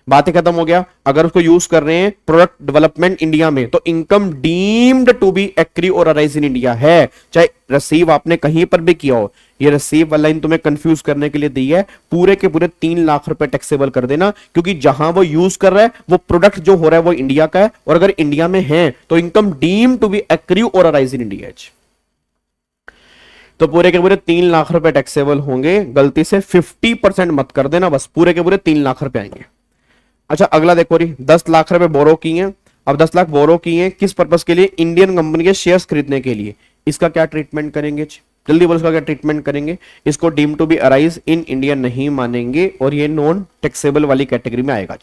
बातें खत्म हो गया। अगर उसको यूज कर रहे हैं प्रोडक्ट डेवलपमेंट इंडिया में तो income deemed to be accrue or arise in India है, चाहे रिसीव आपने कहीं पर भी किया हो। ये रिसीव वाला लाइन तुम्हें कंफ्यूज करने के लिए दी है, पूरे के पूरे 3 लाख रुपए टैक्सेबल कर देना, क्योंकि जहां वो यूज कर रहा है वो प्रोडक्ट जो हो रहा है वो इंडिया का है, और अगर इंडिया में है तो income deem to be accrue or arise in India. तो पूरे के पूरे 3 लाख रुपए टैक्सेबल होंगे। गलती से 50% मत कर देना, बस पूरे के पूरे 3 लाख रुपए आएंगे। अच्छा अगला देखो री, 10 लाख रुपए बोरो किए हैं। अब 10 लाख बोरो किए हैं किस पर्पस के लिए? इंडियन कंपनी के शेयर्स खरीदने के लिए। इसका क्या ट्रीटमेंट करेंगे? जल्दी बोलो, इसका क्या ट्रीटमेंट करेंगे? इसको deem to be arise in India नहीं मानेंगे और ये नॉन टैक्सेबल वाली कैटेगरी में आएगा।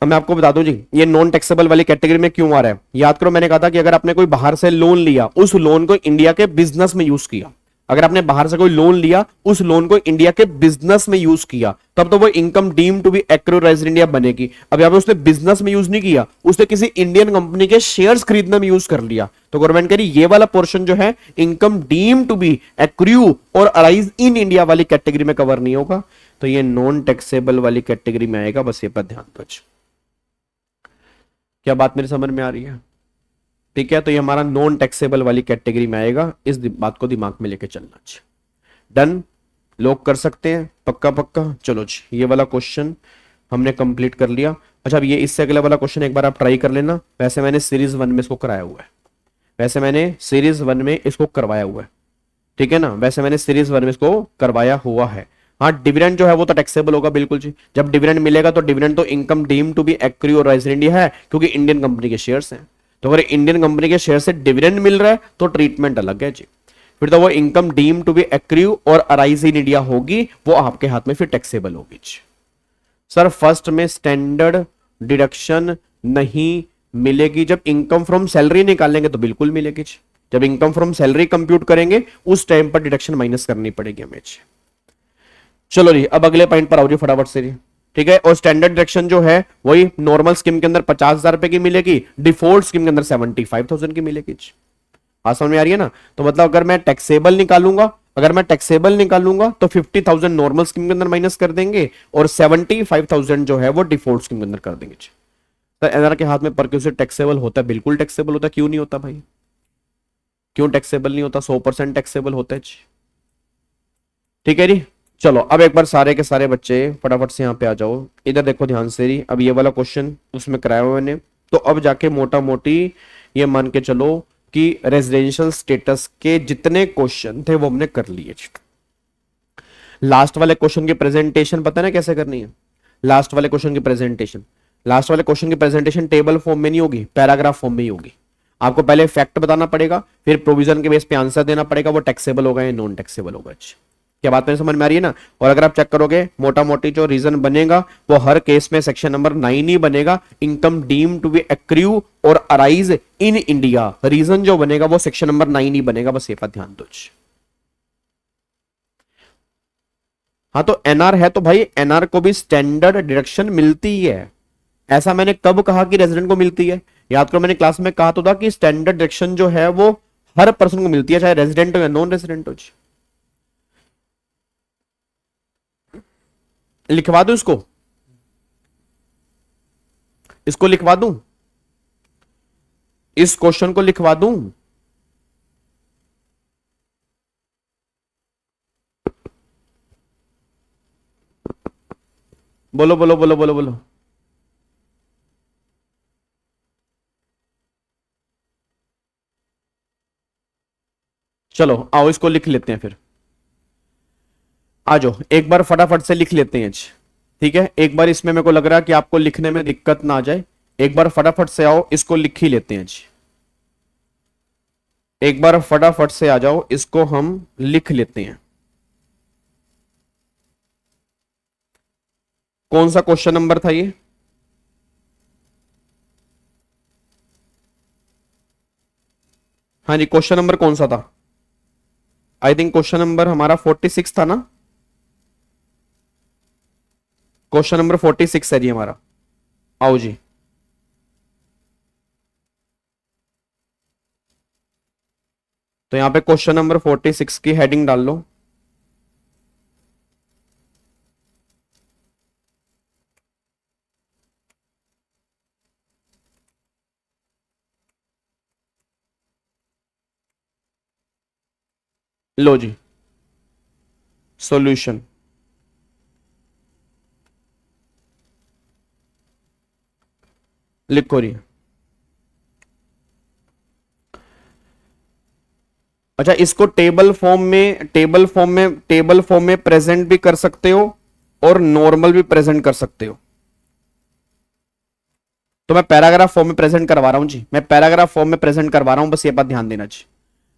अब मैं आपको बता दूं जी, ये नॉन टैक्सेबल वाली कैटेगरी में क्यों आ रहा है। याद करो मैंने कहा था कि अगर आपने कोई बाहर से लोन लिया, उस लोन को इंडिया के बिजनेस में यूज किया, अगर आपने बाहर से कोई लोन लिया, उस लोन को इंडिया के बिजनेस में यूज किया, तब तो वो income deem to be accrue resident India बनेगी। अब यहाँ पे उसने बिजनेस में यूज नहीं किया, उसने किसी इंडियन कंपनी के शेयर्स खरीदने में यूज कर लिया, तो गवर्नमेंट कह रही ये वाला पोर्शन जो है income deem to be accrue or arise in India वाली कैटेगरी में कवर नहीं होगा, तो ये नॉन टैक्सेबल वाली कैटेगरी में आएगा। बस ये पर ध्यान दो। क्या बात मेरी समझ में आ रही है? ठीक है, तो ये हमारा नॉन टैक्सेबल वाली कैटेगरी में आएगा, इस बात को दिमाग में लेके चलना चाहिए। डन, लोग कर सकते हैं, पक्का पक्का। चलो जी, ये वाला क्वेश्चन हमने कंप्लीट कर लिया। अच्छा, अब ये इससे अगला वाला क्वेश्चन एक बार आप ट्राई कर लेना। वैसे मैंने सीरीज 1 में इसको कराया हुआ है, ठीक है ना, वैसे मैंने सीरीज 1 में इसको करवाया हुआ है। हाँ, डिविडेंड जो है वो तो टैक्सेबल होगा, बिल्कुल जी। जब डिविडेंड मिलेगा तो डिविडेंड तो income deem to be accrue or resident India है, क्योंकि इंडियन कंपनी के शेयर्स हैं। तो अगर इंडियन कंपनी के शेयर से डिविडेंड मिल रहा है तो ट्रीटमेंट अलग है जी, फिर तो वो income deem to be accrue or arise in India होगी, वो आपके हाथ में फिर टैक्सेबल होगी जी। सर फर्स्ट में स्टैंडर्ड डिडक्शन नहीं मिलेगी, जब इनकम फ्रॉम सैलरी निकालेंगे तो बिल्कुल मिलेगी जी। जब इनकम फ्रॉम सैलरी कंप्यूट करेंगे उस टाइम पर डिडक्शन माइनस करनी पड़ेगी हमें जी। चलो जी, अब अगले पॉइंट पर आओ जी फटाफट से जी। ठीक है, और स्टैंडर्ड डिडक्शन जो है वही नॉर्मल स्कीम के अंदर 50,000 रुपए की मिलेगी, डिफॉल्ट स्कीम के अंदर 75,000 की मिलेगी। बात समझ में आ रही है ना? तो मतलब अगर मैं टैक्सेबल निकालूंगा तो 50,000 नॉर्मल स्कीम के अंदर माइनस कर देंगे और 75,000 जो है वो डिफॉल्ट स्कीम के अंदर कर देंगे। तो एनआर के हाथ में परक्यूसिव टैक्सेबल होता है, बिल्कुल टैक्सेबल होता है। क्यों नहीं होता भाई? क्यों टैक्सेबल नहीं होता? 100% टैक्सेबल होता है। ठीक है जी, चलो अब एक बार सारे के सारे बच्चे फटाफट से यहाँ पे आ जाओ, इधर देखो ध्यान से जी। अब ये वाला क्वेश्चन उसमें कराया हुआ मैंने, तो अब जाके मोटा मोटी ये मान के चलो कि रेजिडेंशियल स्टेटस के जितने क्वेश्चन थे वो हमने कर लिए। लास्ट वाले क्वेश्चन की प्रेजेंटेशन पता है ना कैसे करनी है? लास्ट वाले क्वेश्चन की प्रेजेंटेशन टेबल फॉर्म में नहीं होगी, पैराग्राफ फॉर्म में ही होगी। आपको पहले फैक्ट बताना पड़ेगा, फिर प्रोविजन के बेस पे आंसर देना पड़ेगा, वो टैक्सेबल होगा या नॉन टैक्सेबल होगा। क्या बात मेरे समझ में आ रही है ना? और अगर आप चेक करोगे मोटा मोटी जो रीजन बनेगा वो हर केस में सेक्शन नंबर 9 ही बनेगा, income deem to be accrue or arise in India. Reason जो बनेगा वो सेक्शन नंबर 9 ही बनेगा, बस ये बात ध्यान दो। हाँ, तो एनआर है तो भाई एनआर को भी स्टैंडर्ड डिडक्शन मिलती ही है। ऐसा मैंने कब कहा कि रेजिडेंट को मिलती है? याद करो, मैंने क्लास में कहा तो था कि स्टैंडर्ड डिडक्शन जो है वो हर पर्सन को मिलती है, चाहे रेजिडेंट हो या नॉन रेजिडेंट हो। लिखवा दूं इसको लिखवा दूं, इस क्वेश्चन को लिखवा दूं। बोलो बोलो बोलो बोलो बोलो। चलो आओ इसको लिख लेते हैं, फिर आ जाओ एक बार फटाफट से लिख लेते हैं। ठीक है, एक बार इसमें मेरे को लग रहा है कि आपको लिखने में दिक्कत ना आ जाए, एक बार फटाफट से आओ इसको लिख ही लेते हैं। एक बार फटाफट से आ जाओ, इसको हम लिख लेते हैं। कौन सा क्वेश्चन नंबर था ये? हाँ जी, क्वेश्चन नंबर कौन सा था? आई थिंक क्वेश्चन नंबर हमारा 46 था ना? क्वेश्चन नंबर 46 है जी हमारा। आओ जी, तो यहां पे क्वेश्चन नंबर 46 की हेडिंग डाल लो। लो जी, सॉल्यूशन। लिखो रही। अच्छा, इसको टेबल फॉर्म में प्रेजेंट भी कर सकते हो और नॉर्मल भी प्रेजेंट कर सकते हो। तो मैं पैराग्राफ फॉर्म में प्रेजेंट करवा रहा हूं जी, मैं पैराग्राफ फॉर्म में प्रेजेंट करवा रहा हूं, बस ये बात ध्यान देना जी।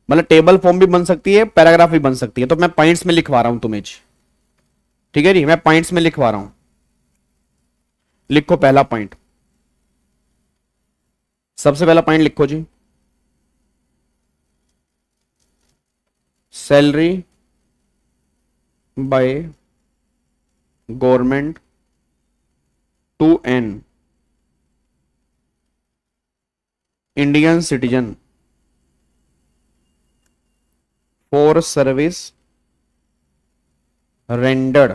मतलब टेबल फॉर्म भी बन सकती है, पैराग्राफ भी बन सकती है, तो मैं पॉइंट्स में लिखवा रहा हूं तुम्हें जी। ठीक है जी, मैं पॉइंट्स में लिखवा रहा हूं। लिखो पहला पॉइंट, सबसे पहला पॉइंट लिखो जी। Salary by government to an Indian citizen for service rendered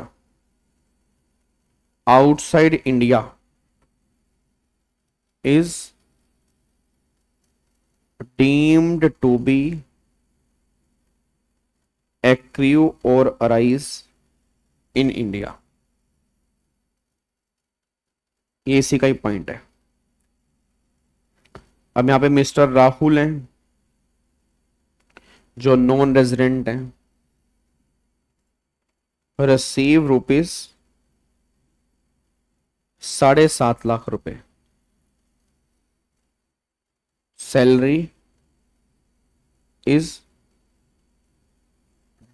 outside India is deemed to be accrue or arise in India। ये इसी का ही पॉइंट है। अब यहां पे मिस्टर राहुल हैं जो नॉन रेजिडेंट हैं, रिसीव रुपीज 7.5 लाख रुपए salary is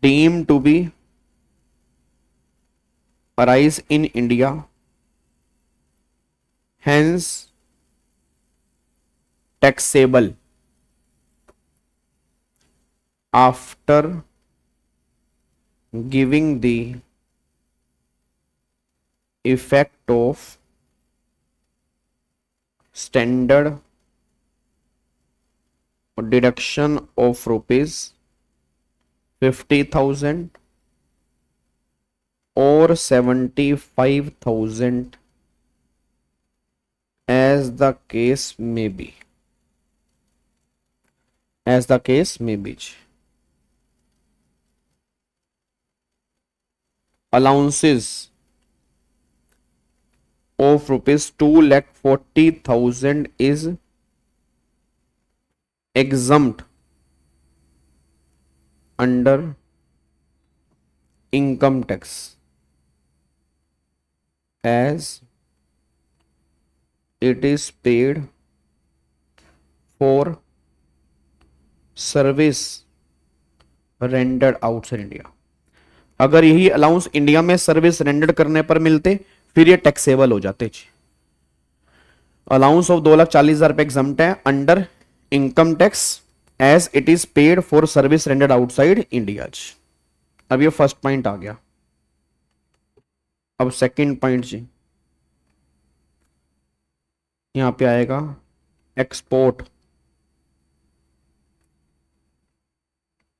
deemed to be arise in India, hence taxable after giving the effect of standard deduction of rupees 50,000 or 75,000 as the case may be, as the case may be। allowances of rupees 2,40,000 is exempt under income tax as it is paid for service rendered outside India। अगर यही allowance India में service render करने पर मिलते फिर ये taxable हो जाते। अलाउंस ऑफ 2,40,000 रुपए एग्जम्प्ट है under income tax as it is paid for service rendered outside India. अब ये फर्स्ट पॉइंट आ गया। अब सेकंड पॉइंट जी, यहां पे आएगा export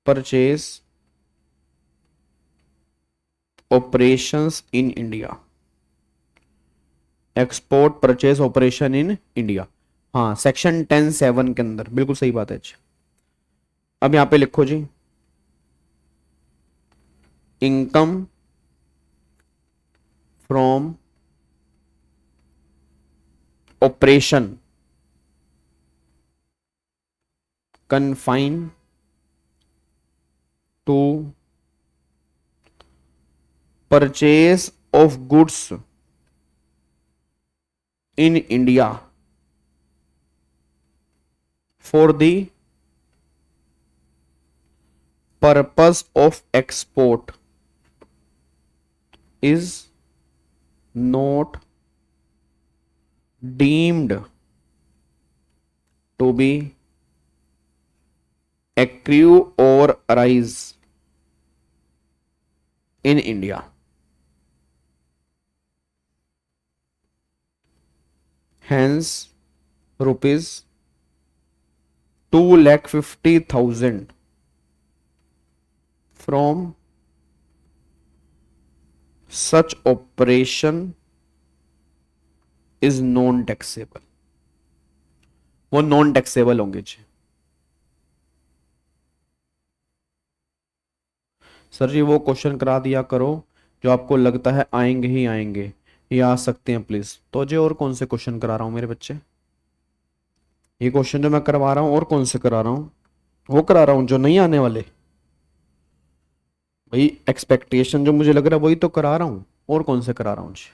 purchase operations in India, export purchase operation in India. हाँ, सेक्शन 10(7) के अंदर, बिल्कुल सही बात है। अब यहां पे लिखो जी, income from operation confine to purchase of goods in India for the purpose of export is not deemed to be accrue or arise in India। Hence, rupees 2,50,000 from such operation is non-taxable। वो non taxable होंगे जी। Sir जी वो question करा दिया करो जो आपको लगता है आएंगे ही आएंगे, ये आ सकते हैं प्लीज। तो जी और कौन से क्वेश्चन करा रहा हूं मेरे बच्चे? ये क्वेश्चन जो मैं करवा रहा हूं और कौन से करा रहा हूं? वो करा रहा हूं जो नहीं आने वाले। भाई एक्सपेक्टेशन जो मुझे लग रहा है वही तो करा रहा हूं, और कौन से करा रहा हूं जी?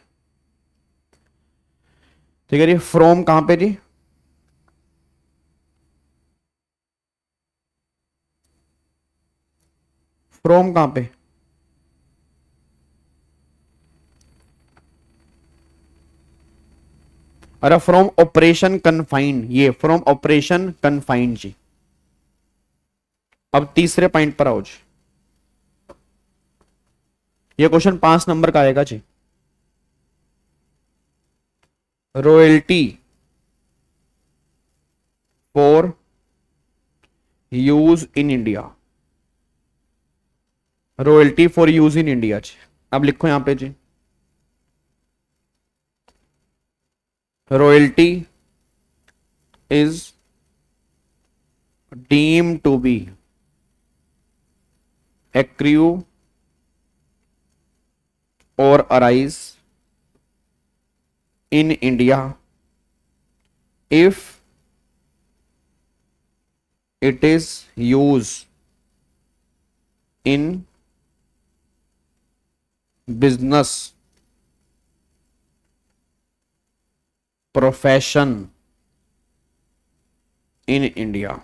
ठीक है जी। फ्रॉम कहां पे जी? फ्रॉम कहां पे? अरे फ्रॉम ऑपरेशन कन्फाइंड, ये फ्रॉम ऑपरेशन कन्फाइंड जी। अब तीसरे पॉइंट पर आओ जी। ये क्वेश्चन 5 नंबर का आएगा जी। Royalty for use in India, royalty for use in India जी। अब लिखो यहां पे जी, royalty is deemed to be accrue or arise in India if it is used in business, profession in India।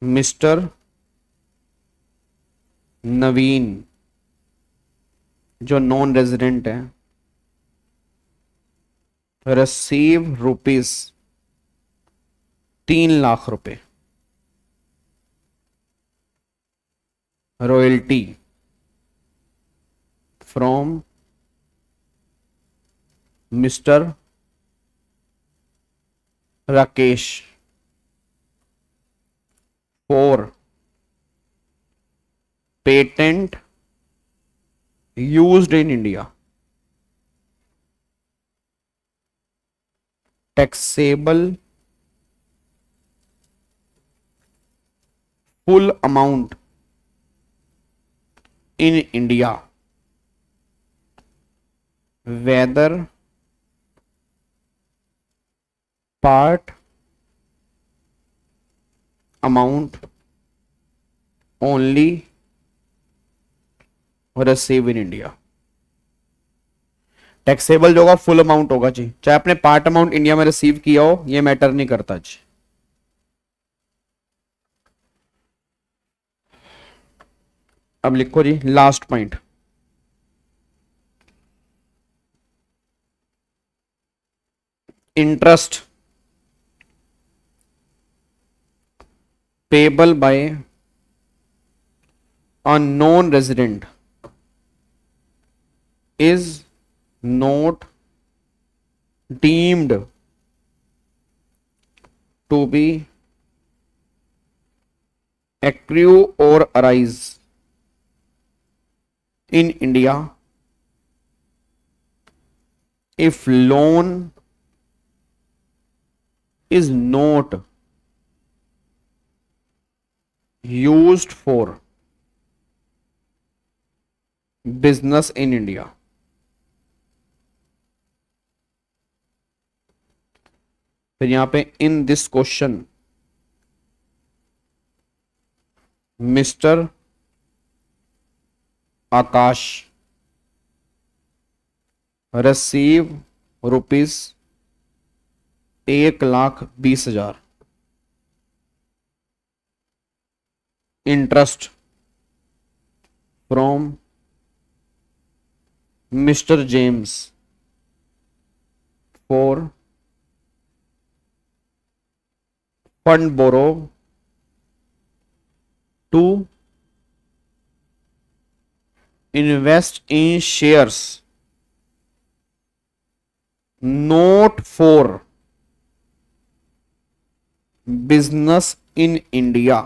Mister Naveen जो नॉन रेजिडेंट है, receive rupees 3 lakh रुपए royalty from mister Rakesh for patent used in India, taxable full amount in India, whether part amount only receive in India। Taxable जो होगा full amount होगा जी, चाहे आपने part amount India में रिसीव किया हो, ये मैटर नहीं करता जी। अब लिखो जी last point, interest payable by a non-resident is not deemed to be accrue or arise in India if loan is not used for business in India। फिर यहां पे in this question mister Akash receive rupees 1,20,000 interest from Mr. James for fund borrow to invest in shares not for business in India,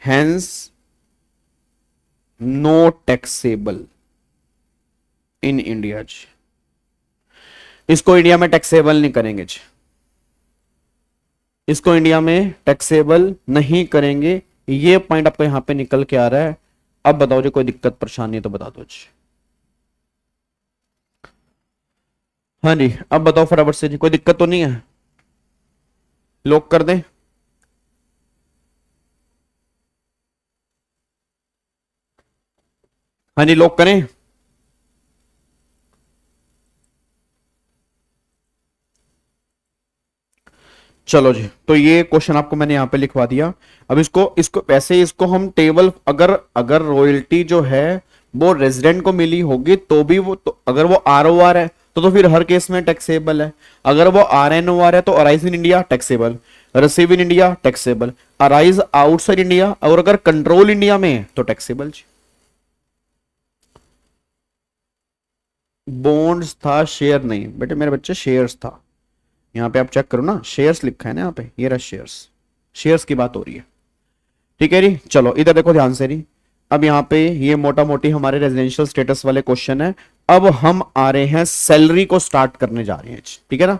hence no taxable in India जी। इसको India में taxable नहीं करेंगे जी, इसको India में taxable नहीं करेंगे। ये point आपको यहां पे निकल के आ रहा है। अब बताओ जी कोई दिक्कत परेशानी है तो बता दो जी। हाँ जी अब बताओ फटाफट से जी, कोई दिक्कत तो नहीं है? लॉक कर दें? हाँ जी लॉक करें? चलो जी, तो ये क्वेश्चन आपको मैंने यहां पे लिखवा दिया। अब इसको वैसे इसको हम टेबल, अगर रॉयल्टी जो है वो रेजिडेंट को मिली होगी तो भी वो तो, अगर वो ROR है तो फिर हर केस में टैक्सेबल है। अगर वो RNOR है तो arise in India taxable. Receive in India taxable, arise outside India और अगर कंट्रोल इंडिया में है तो टैक्सेबल। बॉन्ड्स था, शेयर नहीं बेटे मेरे बच्चे, शेयर्स था। यहां पे आप चेक करो ना, शेयर्स लिखा है ना यहाँ पे, ये रहा शेयर्स, शेयर्स की बात हो रही है। ठीक है जी, चलो इधर देखो ध्यान से जी। अब यहाँ पे ये मोटा मोटी हमारे रेजिडेंशियल स्टेटस वाले क्वेश्चन है। अब हम आ रहे हैं सैलरी को स्टार्ट करने जा रहे हैं, ठीक है ना।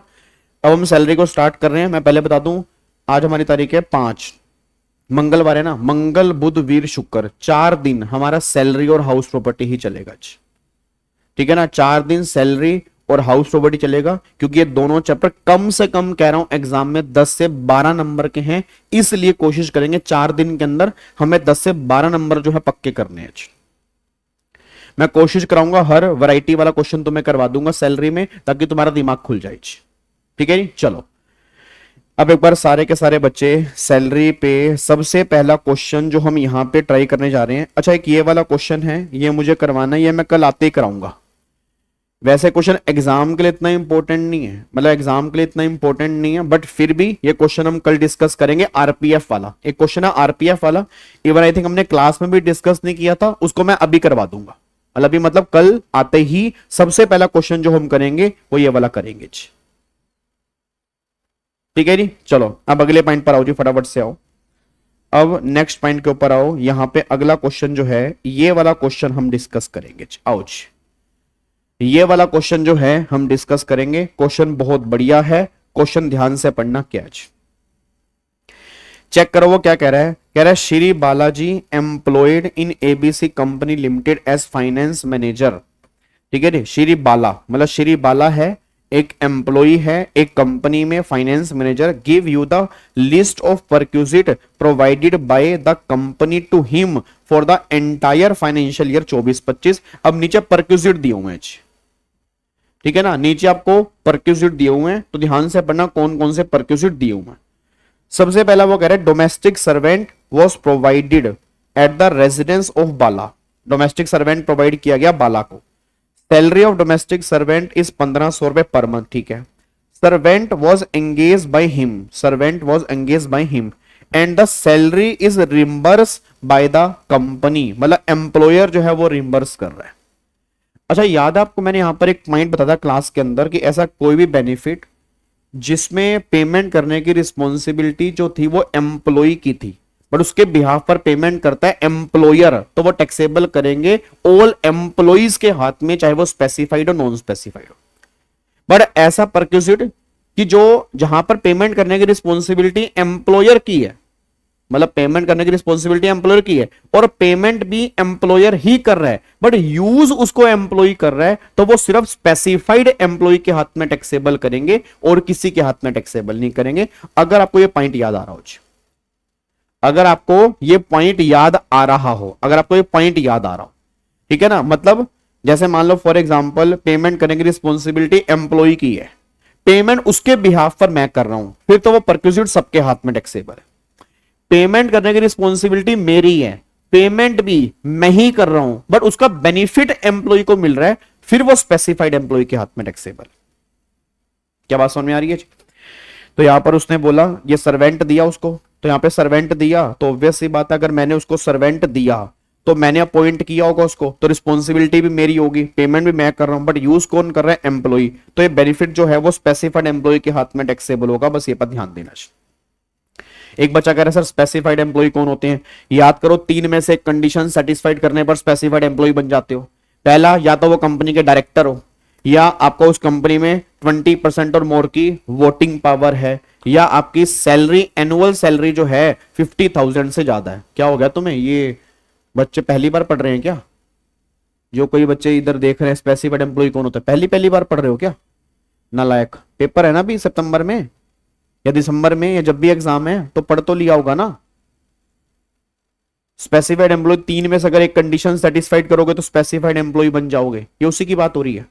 अब हम सैलरी को स्टार्ट कर रहे हैं। मैं पहले बता दूं, आज हमारी तारीख है 5, मंगलवार है ना, मंगल बुध वीर शुक्र 4 दिन हमारा सैलरी और हाउस प्रॉपर्टी ही चलेगा आज, ठीक है ना। 4 दिन सैलरी और हाउस प्रॉपर्टी चलेगा, क्योंकि ये दोनों चैप्टर कम से कम कह रहा हूं एग्जाम में 10 से 12 नंबर के हैं, इसलिए कोशिश करेंगे 4 दिन के अंदर हमें 10 से 12 नंबर जो है पक्के करने हैं। मैं कोशिश कराऊंगा हर वैरायटी वाला क्वेश्चन तुम्हें करवा दूंगा सैलरी में, ताकि तुम्हारा दिमाग खुल जाए। ठीक है जी, चलो अब एक बार सारे के सारे बच्चे सैलरी पे सबसे पहला क्वेश्चन जो हम यहां पे ट्राई करने जा रहे हैं। अच्छा, एक ये वाला क्वेश्चन है, ये मुझे करवाना है, ये मैं कल आते ही कराऊंगा। वैसे क्वेश्चन एग्जाम के लिए इतना इंपॉर्टेंट नहीं है, मतलब एग्जाम के लिए इतना इंपॉर्टेंट नहीं है, बट फिर भी ये क्वेश्चन हम कल डिस्कस करेंगे। आरपीएफ वाला एक क्वेश्चन है, आरपीएफ वाला इवन आई थिंक हमने क्लास में भी डिस्कस नहीं किया था, उसको मैं अभी करवा दूंगा। अभी मतलब कल आते ही सबसे पहला क्वेश्चन जो हम करेंगे वो ये वाला करेंगे। ठीक है जी, चलो अब अगले पॉइंट पर आओ जी, फटाफट से आओ। अब नेक्स्ट पॉइंट के ऊपर आओ। यहां पे अगला क्वेश्चन जो है ये वाला क्वेश्चन हम डिस्कस करेंगे। आओ जी, ये वाला क्वेश्चन जो है हम डिस्कस करेंगे। क्वेश्चन बहुत बढ़िया है, क्वेश्चन ध्यान से पढ़ना। क्या चेक करो वो क्या कह रहा है। कह रहा है Shri Balaji employed in ABC company limited as finance manager. ठीक है जी, श्री बाला मतलब श्री बाला है, एक एम्प्लॉई है एक कंपनी में, finance manager. Give you the list of perquisite provided by the company to him for the entire financial year 24-25। अब नीचे परक्यूजिट दिए हुए हैं, ठीक है ना, नीचे आपको परक्यूजिट दिए हुए हैं, तो ध्यान से पढ़ना कौन कौन से परक्यूजिट दिए हुए हैं। सबसे पहला वो कह रहे हैं domestic servant was provided at the residence of Bala. Domestic servant provide किया गया बाला को। Salary of domestic servant is 1500 रुपए पर मंथ। ठीक है, servant was engage by him, servant was engage by him and the salary is reimburse bye the company, मतलब employer जो है वो रिम्बर्स कर रहा है। अच्छा, याद है आपको मैंने यहां पर एक पॉइंट बताया था क्लास के अंदर कि ऐसा कोई भी बेनिफिट जिसमें पेमेंट करने की रिस्पॉन्सिबिलिटी जो थी वो एम्प्लॉय की थी, बट उसके बिहाफ पर पेमेंट करता है एम्प्लॉयर, तो वो टैक्सेबल करेंगे ऑल एम्प्लॉइज के हाथ में, चाहे वो स्पेसिफाइड हो नॉन स्पेसिफाइड हो। बट ऐसा परक्यूजिट कि जो जहां पर पेमेंट करने की रिस्पॉन्सिबिलिटी एम्प्लॉयर की है, मतलब पेमेंट करने की रिस्पॉन्सिबिलिटी एम्प्लॉयर की है और पेमेंट भी एम्प्लॉयर ही कर रहा है, बट यूज उसको एम्प्लॉय कर रहा है, तो वो सिर्फ स्पेसिफाइड एम्प्लॉय के हाथ में टैक्सेबल करेंगे और किसी के हाथ में टैक्सेबल नहीं करेंगे। अगर आपको ये पॉइंट याद आ रहा हो, अगर आपको ये पॉइंट याद आ रहा हो, अगर आपको ये पॉइंट याद आ रहा हो, ठीक है ना, मतलब जैसे मान लो फॉर एग्जांपल पेमेंट करने की रिस्पॉन्सिबिलिटी एम्प्लॉय की है, पेमेंट उसके बिहाफ पर मैं कर रहा हूं, फिर तो वो परक्यूजिट सबके हाथ में टैक्सेबल है। पेमेंट करने की रिस्पॉन्सिबिलिटी मेरी है, पेमेंट भी मैं ही कर रहा हूं, बट उसका बेनिफिट एम्प्लॉय को मिल रहा है, फिर वो स्पेसिफाइड एम्प्लॉय के हाथ में टैक्सेबल। क्या बात समझ में आ रही है? तो यहां पर उसने बोला ये सर्वेंट दिया उसको, तो यहां पे सर्वेंट दिया, तो ऑब्वियस सी बात है अगर मैंने उसको सर्वेंट दिया तो मैंने अपॉइंट किया होगा उसको, तो रिस्पॉन्सिबिलिटी भी मेरी होगी, पेमेंट भी मैं कर रहा हूं, बट यूज कौन कर रहा है? एम्प्लॉय। तो ये बेनिफिट जो है वो स्पेसिफाइड एम्प्लॉय के हाथ में टैक्सेबल होगा, बस ये पर ध्यान देना। एक बच्चा कह रहा है सर स्पेसिफाइड एम्प्लॉय कौन होते हैं? याद करो, 3 में से कंडीशन सेटिस्फाइड करने पर स्पेसिफाइड एम्प्लॉय बन जाते हो। पहला, या तो वो कंपनी के डायरेक्टर हो, या आपको उस कंपनी में 20% और मोर की वोटिंग पावर है, या आपकी सैलरी एनुअल सैलरी जो है 50,000 से ज्यादा है। क्या हो गया तुम्हें? ये बच्चे पहली बार पढ़ रहे हैं क्या? जो कोई बच्चे इधर देख रहे हैं स्पेसिफाइड एम्प्लॉय कौन होता है, पहली बार पढ़ रहे हो क्या? नालायक। पेपर है ना अभी सितंबर में या दिसंबर में, या जब भी एग्जाम है तो पढ़ तो लिया होगा ना। स्पेसिफाइड एम्प्लॉय 3 में से अगर एक कंडीशन सेटिस्फाइड करोगे तो स्पेसिफाइड एम्प्लॉय बन जाओगे। ये उसी की बात हो रही है,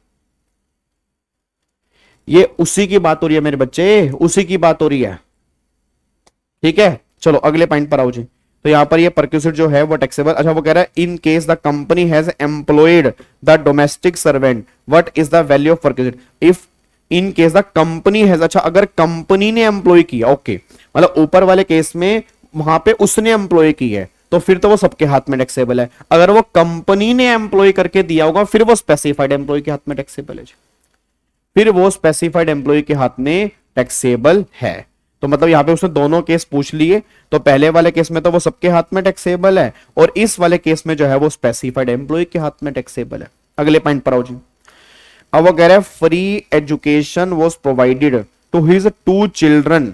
ये उसी की बात हो रही है मेरे बच्चे, उसी की बात हो रही है। ठीक है, चलो अगले पॉइंट पर आओ जी। तो यहां पर ये परक्यूजिट जो है वो टैक्सेबल। अच्छा, वो कह रहा है in case the company has employed the domestic servant what is the value of perquisite? If in case the company has, अच्छा अगर कंपनी ने एम्प्लॉय किया, ओके, मतलब ऊपर वाले केस में वहां पे उसने एम्प्लॉय की है तो फिर तो वो सबके हाथ में टैक्सेबल है। अगर वो कंपनी ने एम्प्लॉय करके दिया होगा फिर वो स्पेसिफाइड एम्प्लॉय के हाथ में टैक्सेबल है, फिर वो स्पेसिफाइड एम्प्लॉय के हाथ में टैक्सेबल है। तो मतलब यहां पे उसने दोनों केस पूछ लिए, तो पहले वाले केस में तो वो सबके हाथ में टैक्सेबल है और इस वाले केस में जो है वो स्पेसिफाइड एम्प्लॉय के हाथ में टैक्सेबल है। अगले पॉइंट पर आओ जी। अब वो कह रहा है free education was provided to his 2 children.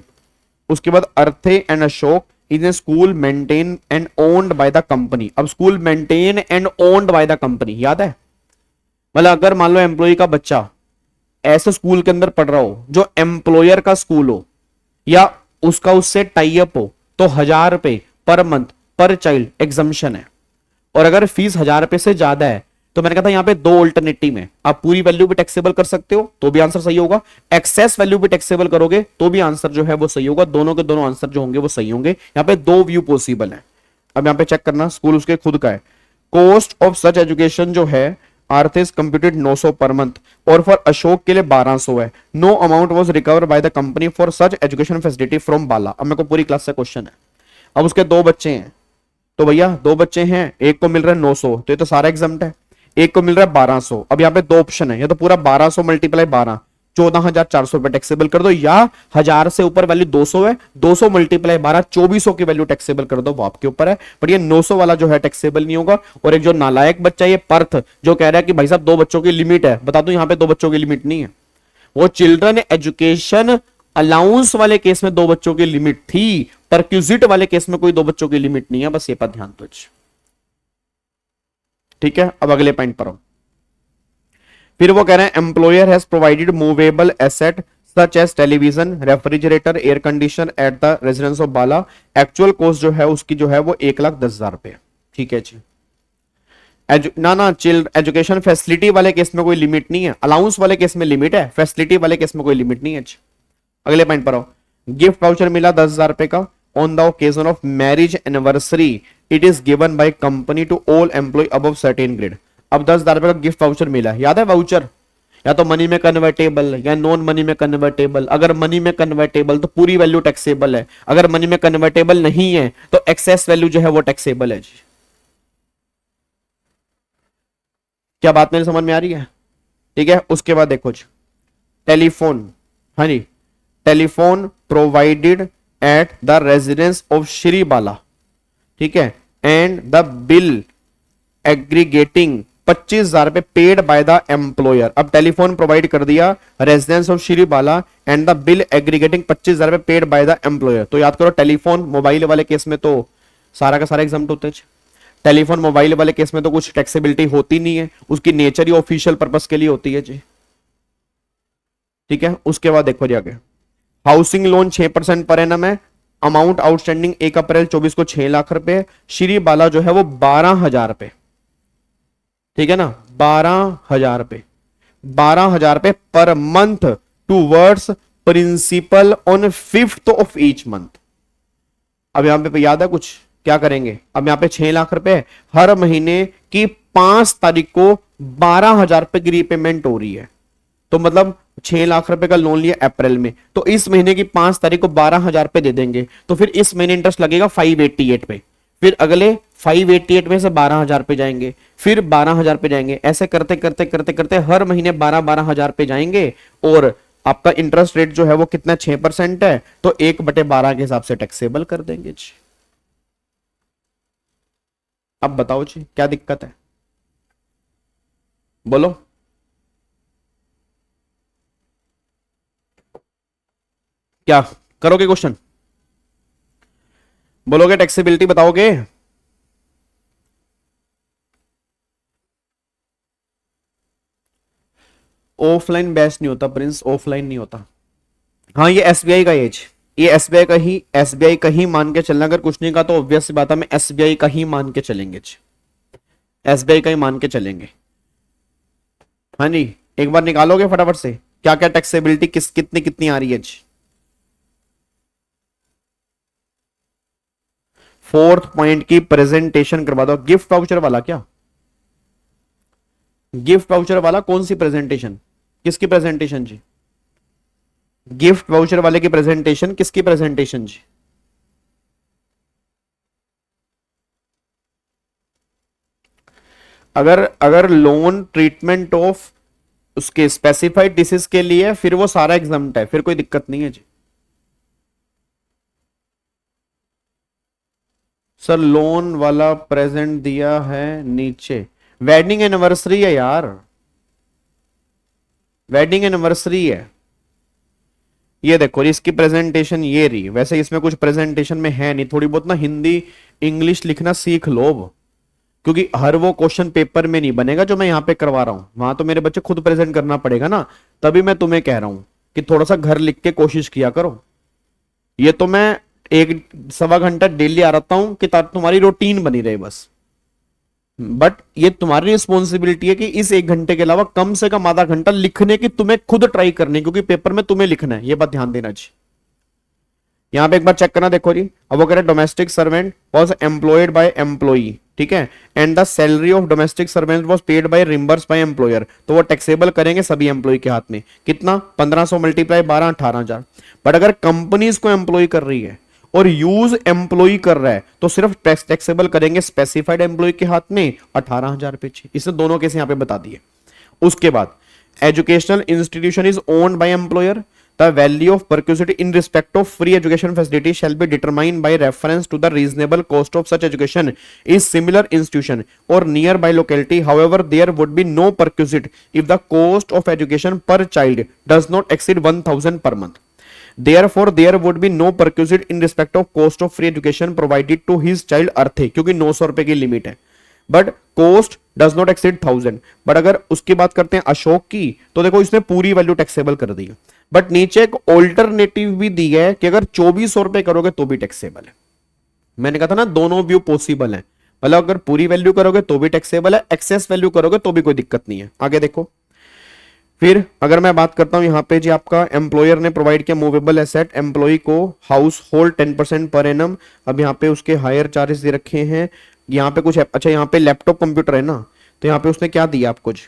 उसके बाद अर्थे and Ashok is a school maintain and owned by the company. अब school maintain and owned by the company याद है, मतलब अगर मान लो एम्प्लॉय का बच्चा ऐसे स्कूल के अंदर पढ़ रहा हो जो एम्प्लॉयर का स्कूल हो या उसका उससे टाई अप हो तो 1000 रुपए पर मंथ पर चाइल्ड एग्जम्पशन है। और अगर फीस 1000 रुपए से ज्यादा है तो मैंने कहा था यहां पे 2 ऑल्टरनेटिव है, आप पूरी वैल्यू भी टैक्सेबल कर सकते हो तो भी आंसर सही होगा, एक्सेस वैल्यू भी टैक्सेबल करोगे तो भी आंसर जो है वो सही होगा। दोनों के दोनों आंसर जो होंगे वो सही होंगे। यहां पे 2 व्यू पॉसिबल है। अब यहां पे चेक करना, स्कूल उसके खुद का है। कॉस्ट ऑफ सच एजुकेशन जो है आर्थिस कंप्यूटेड 900 पर मंथ और फॉर अशोक के लिए 1200 है। No amount was recover by the company for such education facility from Bala. अब मेरे को पूरी क्लास से क्वेश्चन है। अब उसके 2 बच्चे हैं तो भैया 2 बच्चे हैं, एक को मिल रहा है 900 तो ये तो सारा एग्जाम्प्ट है, एक को मिल रहा है 1200। अब यहाँ पे 2 ऑप्शन है, या तो पूरा 1200 मल्टीप्लाई 12 14,400 रुपए टैक्सेबल कर दो, या 1000 से ऊपर वैल्यू 200 है 200 मल्टीप्लाई 12 2400 की वैल्यू टैक्सेबल कर दो, वो आपके ऊपर है। बट ये 900 वाला जो है टैक्सेबल नहीं होगा। और एक जो नालायक बच्चा ये पर्थ जो कह रहा है कि भाई साहब 2 बच्चों की लिमिट है, बता दूं यहाँ पे 2 बच्चों की लिमिट नहीं है, वो चिल्ड्रन एजुकेशन अलाउंस वाले केस में 2 बच्चों की लिमिट थी, परक्यूजिट वाले केस में कोई 2 बच्चों की लिमिट नहीं है, बस ये पर ध्यान दो। ठीक है, अब अगले पॉइंट पर आओ। फिर वो कह रहे हैं employer has provided movable asset such as television refrigerator air condition at the residence of Bala. Actual cost जो है उसकी जो है वो 1,10,000 रुपए। ठीक है जी। चिल्ड एजुकेशन फैसिलिटी वाले केस में कोई लिमिट नहीं है, अलाउंस वाले केस में लिमिट है, फैसिलिटी वाले केस में कोई लिमिट नहीं है। अगले पॉइंट पर आओ। गिफ्ट वाउचर मिला 10,000 रुपए का on the occasion of marriage anniversary, it is given by company to all employ above certain grade. अब 10,000 रुपए का गिफ्ट वाउचर मिला, याद है वाउचर या तो मनी में कन्वर्टेबल या नॉन मनी में कन्वर्टेबल। अगर मनी में कन्वर्टेबल तो पूरी वैल्यू टैक्सेबल है, अगर मनी में कन्वर्टेबल नहीं है तो एक्सेस वैल्यू जो है वो टैक्सेबल है जी। क्या बात मेरी समझ में आ रही है? ठीक है, उसके बाद देखो जी टेलीफोन, हाँ जी, telephone provided at the residence of Shri Bala, ठीक है, एंड द बिल एग्रीगेटिंग 25,000 रुपए पेड बाय द एम्प्लॉयर। अब टेलीफोन प्रोवाइड कर दिया residence of Shri Bala and the bill aggregating 25,000 रुपए पेड बाय द एम्प्लॉयर। तो याद करो टेलीफोन मोबाइल वाले केस में तो सारा का सारा एग्जाम्प्ट होते हैं। टेलीफोन मोबाइल वाले केस में तो कुछ टैक्सेबिलिटी होती नहीं है, उसकी नेचर ही ऑफिशियल पर्पस के लिए होती है जी। ठीक है, उसके बाद देखो जी आगे। हाउसिंग लोन 6% पर एनम है, अमाउंट आउटस्टैंडिंग 1 अप्रैल 24 को 6 लाख रुपए। श्री बाला जो है वो 12,000 रुपए, ठीक है ना, 12,000 रुपए, 12,000 रुपए per month towards principal on 5th of each month. अब यहां पे याद है कुछ क्या करेंगे? अब यहां पे 6 लाख रुपए हर महीने की 5 तारीख को 12,000 रुपए की रीपेमेंट हो रही है। तो मतलब 6 लाख रुपए का लोन लिया अप्रैल में, तो इस महीने की 5 तारीख को 12,000 रुपए दे देंगे, तो फिर इस महीने इंटरेस्ट लगेगा 588 पे, फिर अगले 588 में से 12,000 पे जाएंगे, फिर 12,000 पे जाएंगे, ऐसे करते करते करते करते हर महीने 12,000 पे जाएंगे। और आपका इंटरेस्ट रेट जो है वो कितना 6% है, तो 1/12 के हिसाब से टैक्सेबल कर देंगे जी। अब बताओ जी क्या दिक्कत है, बोलो। क्या करोगे क्वेश्चन? बोलोगे टैक्सेबिलिटी बताओगे? ऑफलाइन बेस्ट नहीं होता प्रिंस, ऑफलाइन नहीं होता। हाँ ये एसबीआई का एज, ये एसबीआई का ही मान के चलना। अगर कुछ नहीं का तो ऑब्वियस सी बात है, मैं एसबीआई का ही मान के चलेंगे, एसबीआई का ही मान के चलेंगे। हाँ जी, एक बार निकालोगे फटाफट से क्या क्या टैक्सेबिलिटी कितनी कितनी आ रही है जी। 4th पॉइंट की प्रेजेंटेशन करवा दो। गिफ्ट वाउचर वाला क्या? गिफ्ट वाउचर वाला कौन सी प्रेजेंटेशन? किसकी प्रेजेंटेशन जी? गिफ्ट वाउचर वाले की प्रेजेंटेशन किसकी प्रेजेंटेशन जी? अगर अगर लोन ट्रीटमेंट ऑफ उसके स्पेसिफाइड डिसीज के लिए फिर वो सारा एग्जाम्प्ट है, फिर कोई दिक्कत नहीं है जी। सर लोन वाला प्रेजेंट दिया है नीचे, वेडिंग एनिवर्सरी है यार, वेडिंग एनिवर्सरी है। ये देखो इसकी प्रेजेंटेशन ये रही, वैसे इसमें कुछ प्रेजेंटेशन में है नहीं, थोड़ी बहुत ना हिंदी इंग्लिश लिखना सीख लो, क्योंकि हर वो क्वेश्चन पेपर में नहीं बनेगा जो मैं यहाँ पे करवा रहा हूं, वहां तो मेरे बच्चे खुद प्रेजेंट करना पड़ेगा ना, तभी मैं तुम्हें कह रहा हूं कि थोड़ा सा घर लिख के कोशिश किया करो। ये तो मैं 1-1.25 घंटा डेली आ रहता हूं कि तुम्हारी रूटीन बनी रहे बस, बट ये तुम्हारी रिस्पॉन्सिबिलिटी है कि इस 1 घंटे के अलावा कम से कम आधा घंटा लिखने की तुम्हें खुद ट्राई करनी, क्योंकि पेपर में तुम्हें लिखना है, ये बात ध्यान देना जी। यहां पे एक बार चेक करना, देखो जी, अब वो कह रहे domestic servant was employed by employee, ठीक है, and the salary of domestic servant was paid by reimburse by employer, तो वो टैक्सेबल करेंगे सभी एम्प्लॉय के हाथ में, कितना 1500 मल्टीप्लाई 12 18,000। बट अगर कंपनीज को एम्प्लॉय कर रही है और यूज एम्प्लॉय कर रहा है तो सिर्फ टैक्सेबल करेंगे स्पेसिफाइड एम्प्लॉय के हाथ में 18,000 पे। इसने दोनों केस यहां पे बता दिए। उसके बाद educational institution is owned by employer, the value of perquisite in respect of free education facility shall be determined by reference to the reasonable cost of such education is similar institution or nearby locality. However, there would be no perquisite if the cost of education per child does not exceed 1,000 per month. Therefore, there would be no perquisite in respect of cost of free education provided to his child अर्थ है, क्योंकि 900 रुपए की limit है, but cost does not exceed 1000। But अगर उसकी बात करते हैं अशोक की, तो देखो इसने पूरी वैल्यू टैक्सेबल कर दी है, बट नीचे एक ऑल्टरनेटिव भी दी है कि अगर 2400 रुपए करोगे तो भी टैक्सेबल है। मैंने कहा था ना दोनों व्यू पॉसिबल है, मतलब अगर पूरी वैल्यू करोगे तो भी टैक्सेबल है, एक्सेस वैल्यू करोगे तो भी कोई दिक्कत नहीं है। आगे देखो, फिर अगर मैं बात करता हूं यहां पे जी, आपका एम्प्लॉयर ने प्रोवाइड किया मूवेबल एसेट एम्प्लॉय को हाउस होल्ड 10% पर एनम। अब यहाँ पे उसके हायर चार्जेस दे रखे हैं, यहाँ पे कुछ अच्छा, यहाँ पे लैपटॉप कंप्यूटर है ना, तो यहाँ पे उसने क्या दिया आपको जी,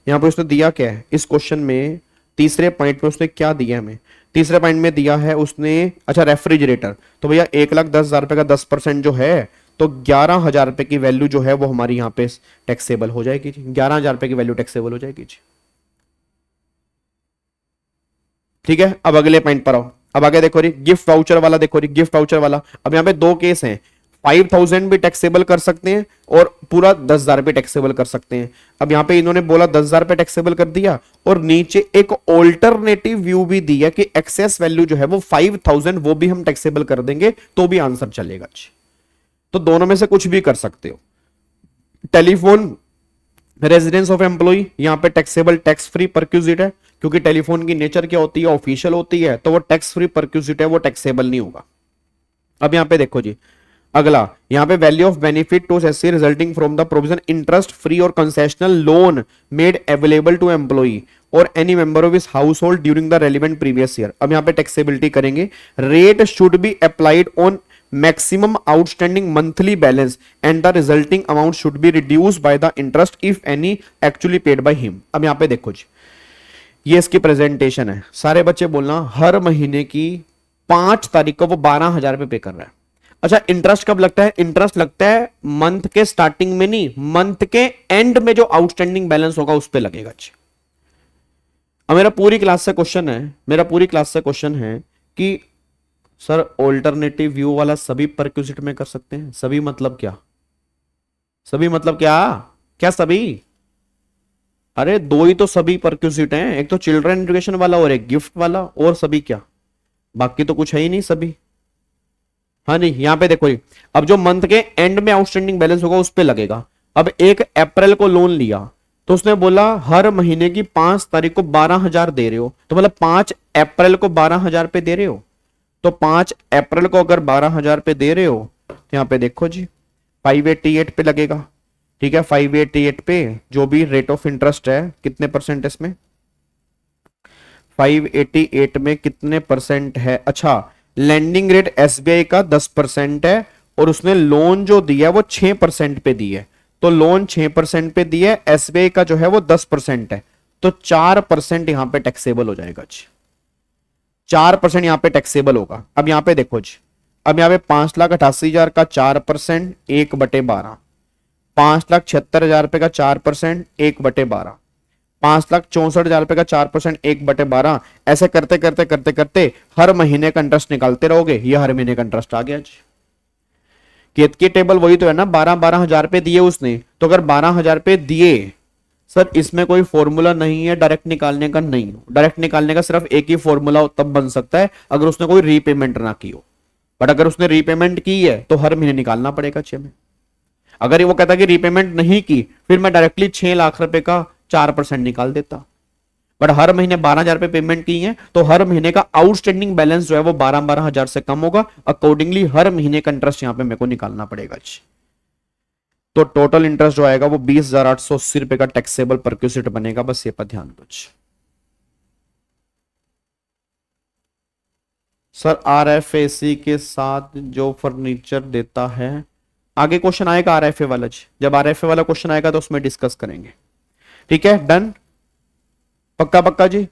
यहाँ पे उसने दिया क्या है इस क्वेश्चन में, तीसरे पॉइंट में उसने क्या दिया हमें, तीसरे पॉइंट में दिया है उसने अच्छा रेफ्रिजरेटर, तो भैया 1,10,000 रुपए का 10% जो है तो 11,000 रुपए की वैल्यू जो है वो हमारी यहाँ पे टैक्सेबल हो जाएगी जी, 11,000 रुपए की वैल्यू टैक्सेबल हो जाएगी जी। ठीक है, अब अगले पॉइंट पर आओ। अब आगे देखो री गिफ्ट वाउचर वाला, देखो री गिफ्ट वाउचर वाला, अब यहाँ पे दो केस हैं, 5,000 भी टैक्सेबल कर सकते हैं और पूरा 10,000 पे टैक्सेबल कर सकते हैं। अब यहाँ पे इन्होंने बोला 10,000 पे टैक्सेबल कर दिया, और नीचे एक ऑल्टरनेटिव व्यू भी दिया कि एक्सेस वैल्यू जो है वो 5,000 वो भी हम टैक्सेबल कर देंगे तो भी आंसर चलेगा। तो दोनों में से कुछ भी कर सकते हो। टेलीफोन रेजिडेंस ऑफ एम्प्लॉय, यहाँ पे टैक्सेबल टैक्स फ्री परक्यूजिट है, क्योंकि टेलीफोन की नेचर क्या होती है, ऑफिशियल होती है, तो वो टैक्स फ्री परक्यूजिट है, वो टैक्सेबल नहीं होगा। अब यहाँ पे देखो जी, अगला यहां पे value of benefit to assessee resulting from the provision interest free और concessional loan made available to employee और any member of his household during the relevant previous year. अब यहां पे टैक्सेबिलिटी करेंगे, rate should be applied on maximum outstanding monthly balance and the resulting amount should be reduced by the interest if any actually paid by him. अब यहां पे देखो जी, ये इसकी प्रेजेंटेशन है, सारे बच्चे बोलना हर महीने की 5 तारीख को वो 12,000 रुपए पे कर रहा है। अच्छा, इंटरेस्ट कब लगता है, इंटरेस्ट लगता है मंथ के स्टार्टिंग में नहीं, मंथ के एंड में जो आउटस्टैंडिंग बैलेंस होगा उस पे लगेगा। अब मेरा पूरी क्लास से क्वेश्चन है कि सर ऑल्टरनेटिव व्यू वाला सभी परक्यूजिट में कर सकते हैं? सभी मतलब क्या, सभी मतलब क्या क्या सभी? अरे दो ही तो सभी परक्यूजिट हैं, एक तो चिल्ड्रन एजुकेशन वाला और एक गिफ्ट वाला, और सभी क्या, बाकी तो कुछ है ही नहीं सभी। हाँ नहीं, यहां पे देखो, अब जो मंथ के एंड में आउटस्टैंडिंग बैलेंस होगा उस पे लगेगा। अब 1 अप्रैल को लोन लिया तो उसने बोला हर महीने की 5 तारीख को 12,000 दे रहे हो, तो मतलब 5 अप्रैल को 12,000 पे दे रहे हो, तो 5 अप्रैल को अगर 12,000 पे दे रहे हो तो यहां पे देखो जी 588 पे लगेगा। ठीक है, 588 पे जो भी रेट ऑफ इंटरेस्ट है, कितने परसेंट इसमें, 588 में कितने परसेंट है? अच्छा, लैंडिंग रेट एसबीआई का 10% है और उसने लोन जो दिया है वो 6% पे दी है, तो लोन 6% पे दी है, एसबीआई का जो है वो 10% है, तो 4% यहां पे टैक्सेबल हो जाएगा जी, 4% यहां पे टैक्सेबल होगा। अब यहां पे देखो जी, अब यहां पे 5,88,000 का 4% 1/12, 5,76,000 रुपए का 4% 1/12, 5,64,000 रुपए का 4% 1/12, ऐसे करते करते करते करते हर महीने का इंटरेस्ट निकालते रहोगे। ये हर महीने का इंटरेस्ट आ गया जी। केतकी टेबल वही तो है ना, 12,000 रुपए दिए उसने, तो अगर 12,000 रुपए दिए सर, इसमें कोई फॉर्मूला नहीं है डायरेक्ट निकालने का, नहीं, डायरेक्ट निकालने का सिर्फ एक ही फॉर्मूला तब बन सकता है अगर उसने कोई रीपेमेंट ना की हो। बट अगर उसने रीपेमेंट की है तो हर महीने निकालना पड़ेगा 6 में। अगर वो कहता कि रीपेमेंट नहीं की, फिर मैं डायरेक्टली 6 लाख रुपए का 4% निकाल देता। बट हर महीने 12,000 रुपए पेमेंट की है तो हर महीने का आउटस्टैंडिंग बैलेंस जो है वो 12,000 से कम होगा। अकॉर्डिंगली हर महीने का इंटरेस्ट यहां पे मेरे को निकालना पड़ेगा जी। तो टोटल इंटरेस्ट जो आएगा वो 20,880 रुपए का टैक्सेबल परक्यूसिट बनेगा। बस ये पर ध्यान दो। सर RFAC के साथ जो फर्नीचर देता है, आगे क्वेश्चन आएगा RFA वाला जी, जब RFA वाला क्वेश्चन आएगा तो उसमें डिस्कस करेंगे। ठीक है, डन, पक्का पक्का जी।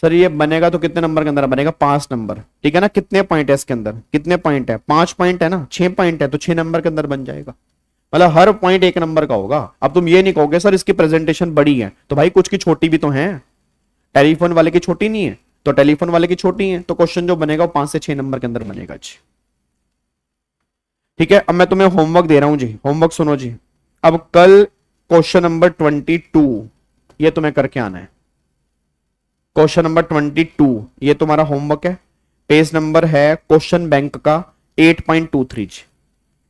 सर ये बनेगा तो कितने नंबर के अंदर बनेगा? 5 नंबर, ठीक है ना। कितने पॉइंट है इसके अंदर? कितने पॉइंट है? 5 पॉइंट है ना, 6 पॉइंट है तो 6 नंबर के अंदर बन जाएगा। मतलब हर पॉइंट 1 नंबर का होगा। अब तुम ये नहीं कहोगे सर इसकी प्रेजेंटेशन बड़ी है, तो भाई कुछ की छोटी भी तो है। टेलीफोन वाले की छोटी नहीं है तो टेलीफोन वाले की छोटी है, तो क्वेश्चन जो बनेगा वो 5 से 6 नंबर के अंदर बनेगा जी। ठीक है, अब मैं तुम्हें होमवर्क दे रहा हूं जी, होमवर्क सुनो जी। अब कल क्वेश्चन नंबर 22 ये तुम्हें करके आना है। क्वेश्चन नंबर 22 ये तुम्हारा होमवर्क है। पेज नंबर है क्वेश्चन बैंक का 8.23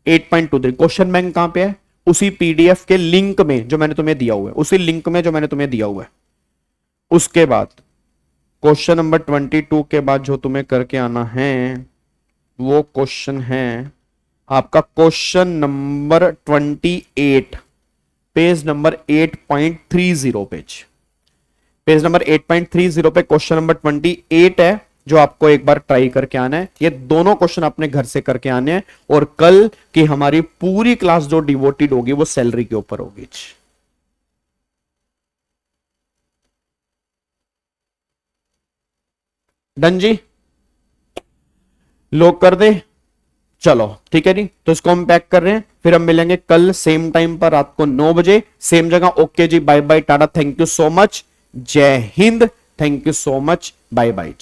8.23। क्वेश्चन बैंक कहां पे है? उसी पीडीएफ के लिंक में जो मैंने तुम्हें दिया हुआ है, उसी लिंक में जो मैंने तुम्हें दिया हुआ है। उसके बाद क्वेश्चन नंबर 22 के बाद जो तुम्हें करके आना है वो क्वेश्चन है आपका question number 28, page number 8.30 page number 8.30 पे क्वेश्चन नंबर 28 है जो आपको एक बार ट्राई करके आना है। ये दोनों क्वेश्चन अपने घर से करके आने हैं और कल की हमारी पूरी क्लास जो डिवोटेड होगी वो सैलरी के ऊपर होगी। डन जी, लोग कर दे, चलो ठीक है जी। तो इसको हम पैक कर रहे हैं, फिर हम मिलेंगे कल सेम टाइम पर रात को 9 बजे सेम जगह। ओके जी, bye bye, tata, thank you so much, जय हिंद, thank you so much, bye bye.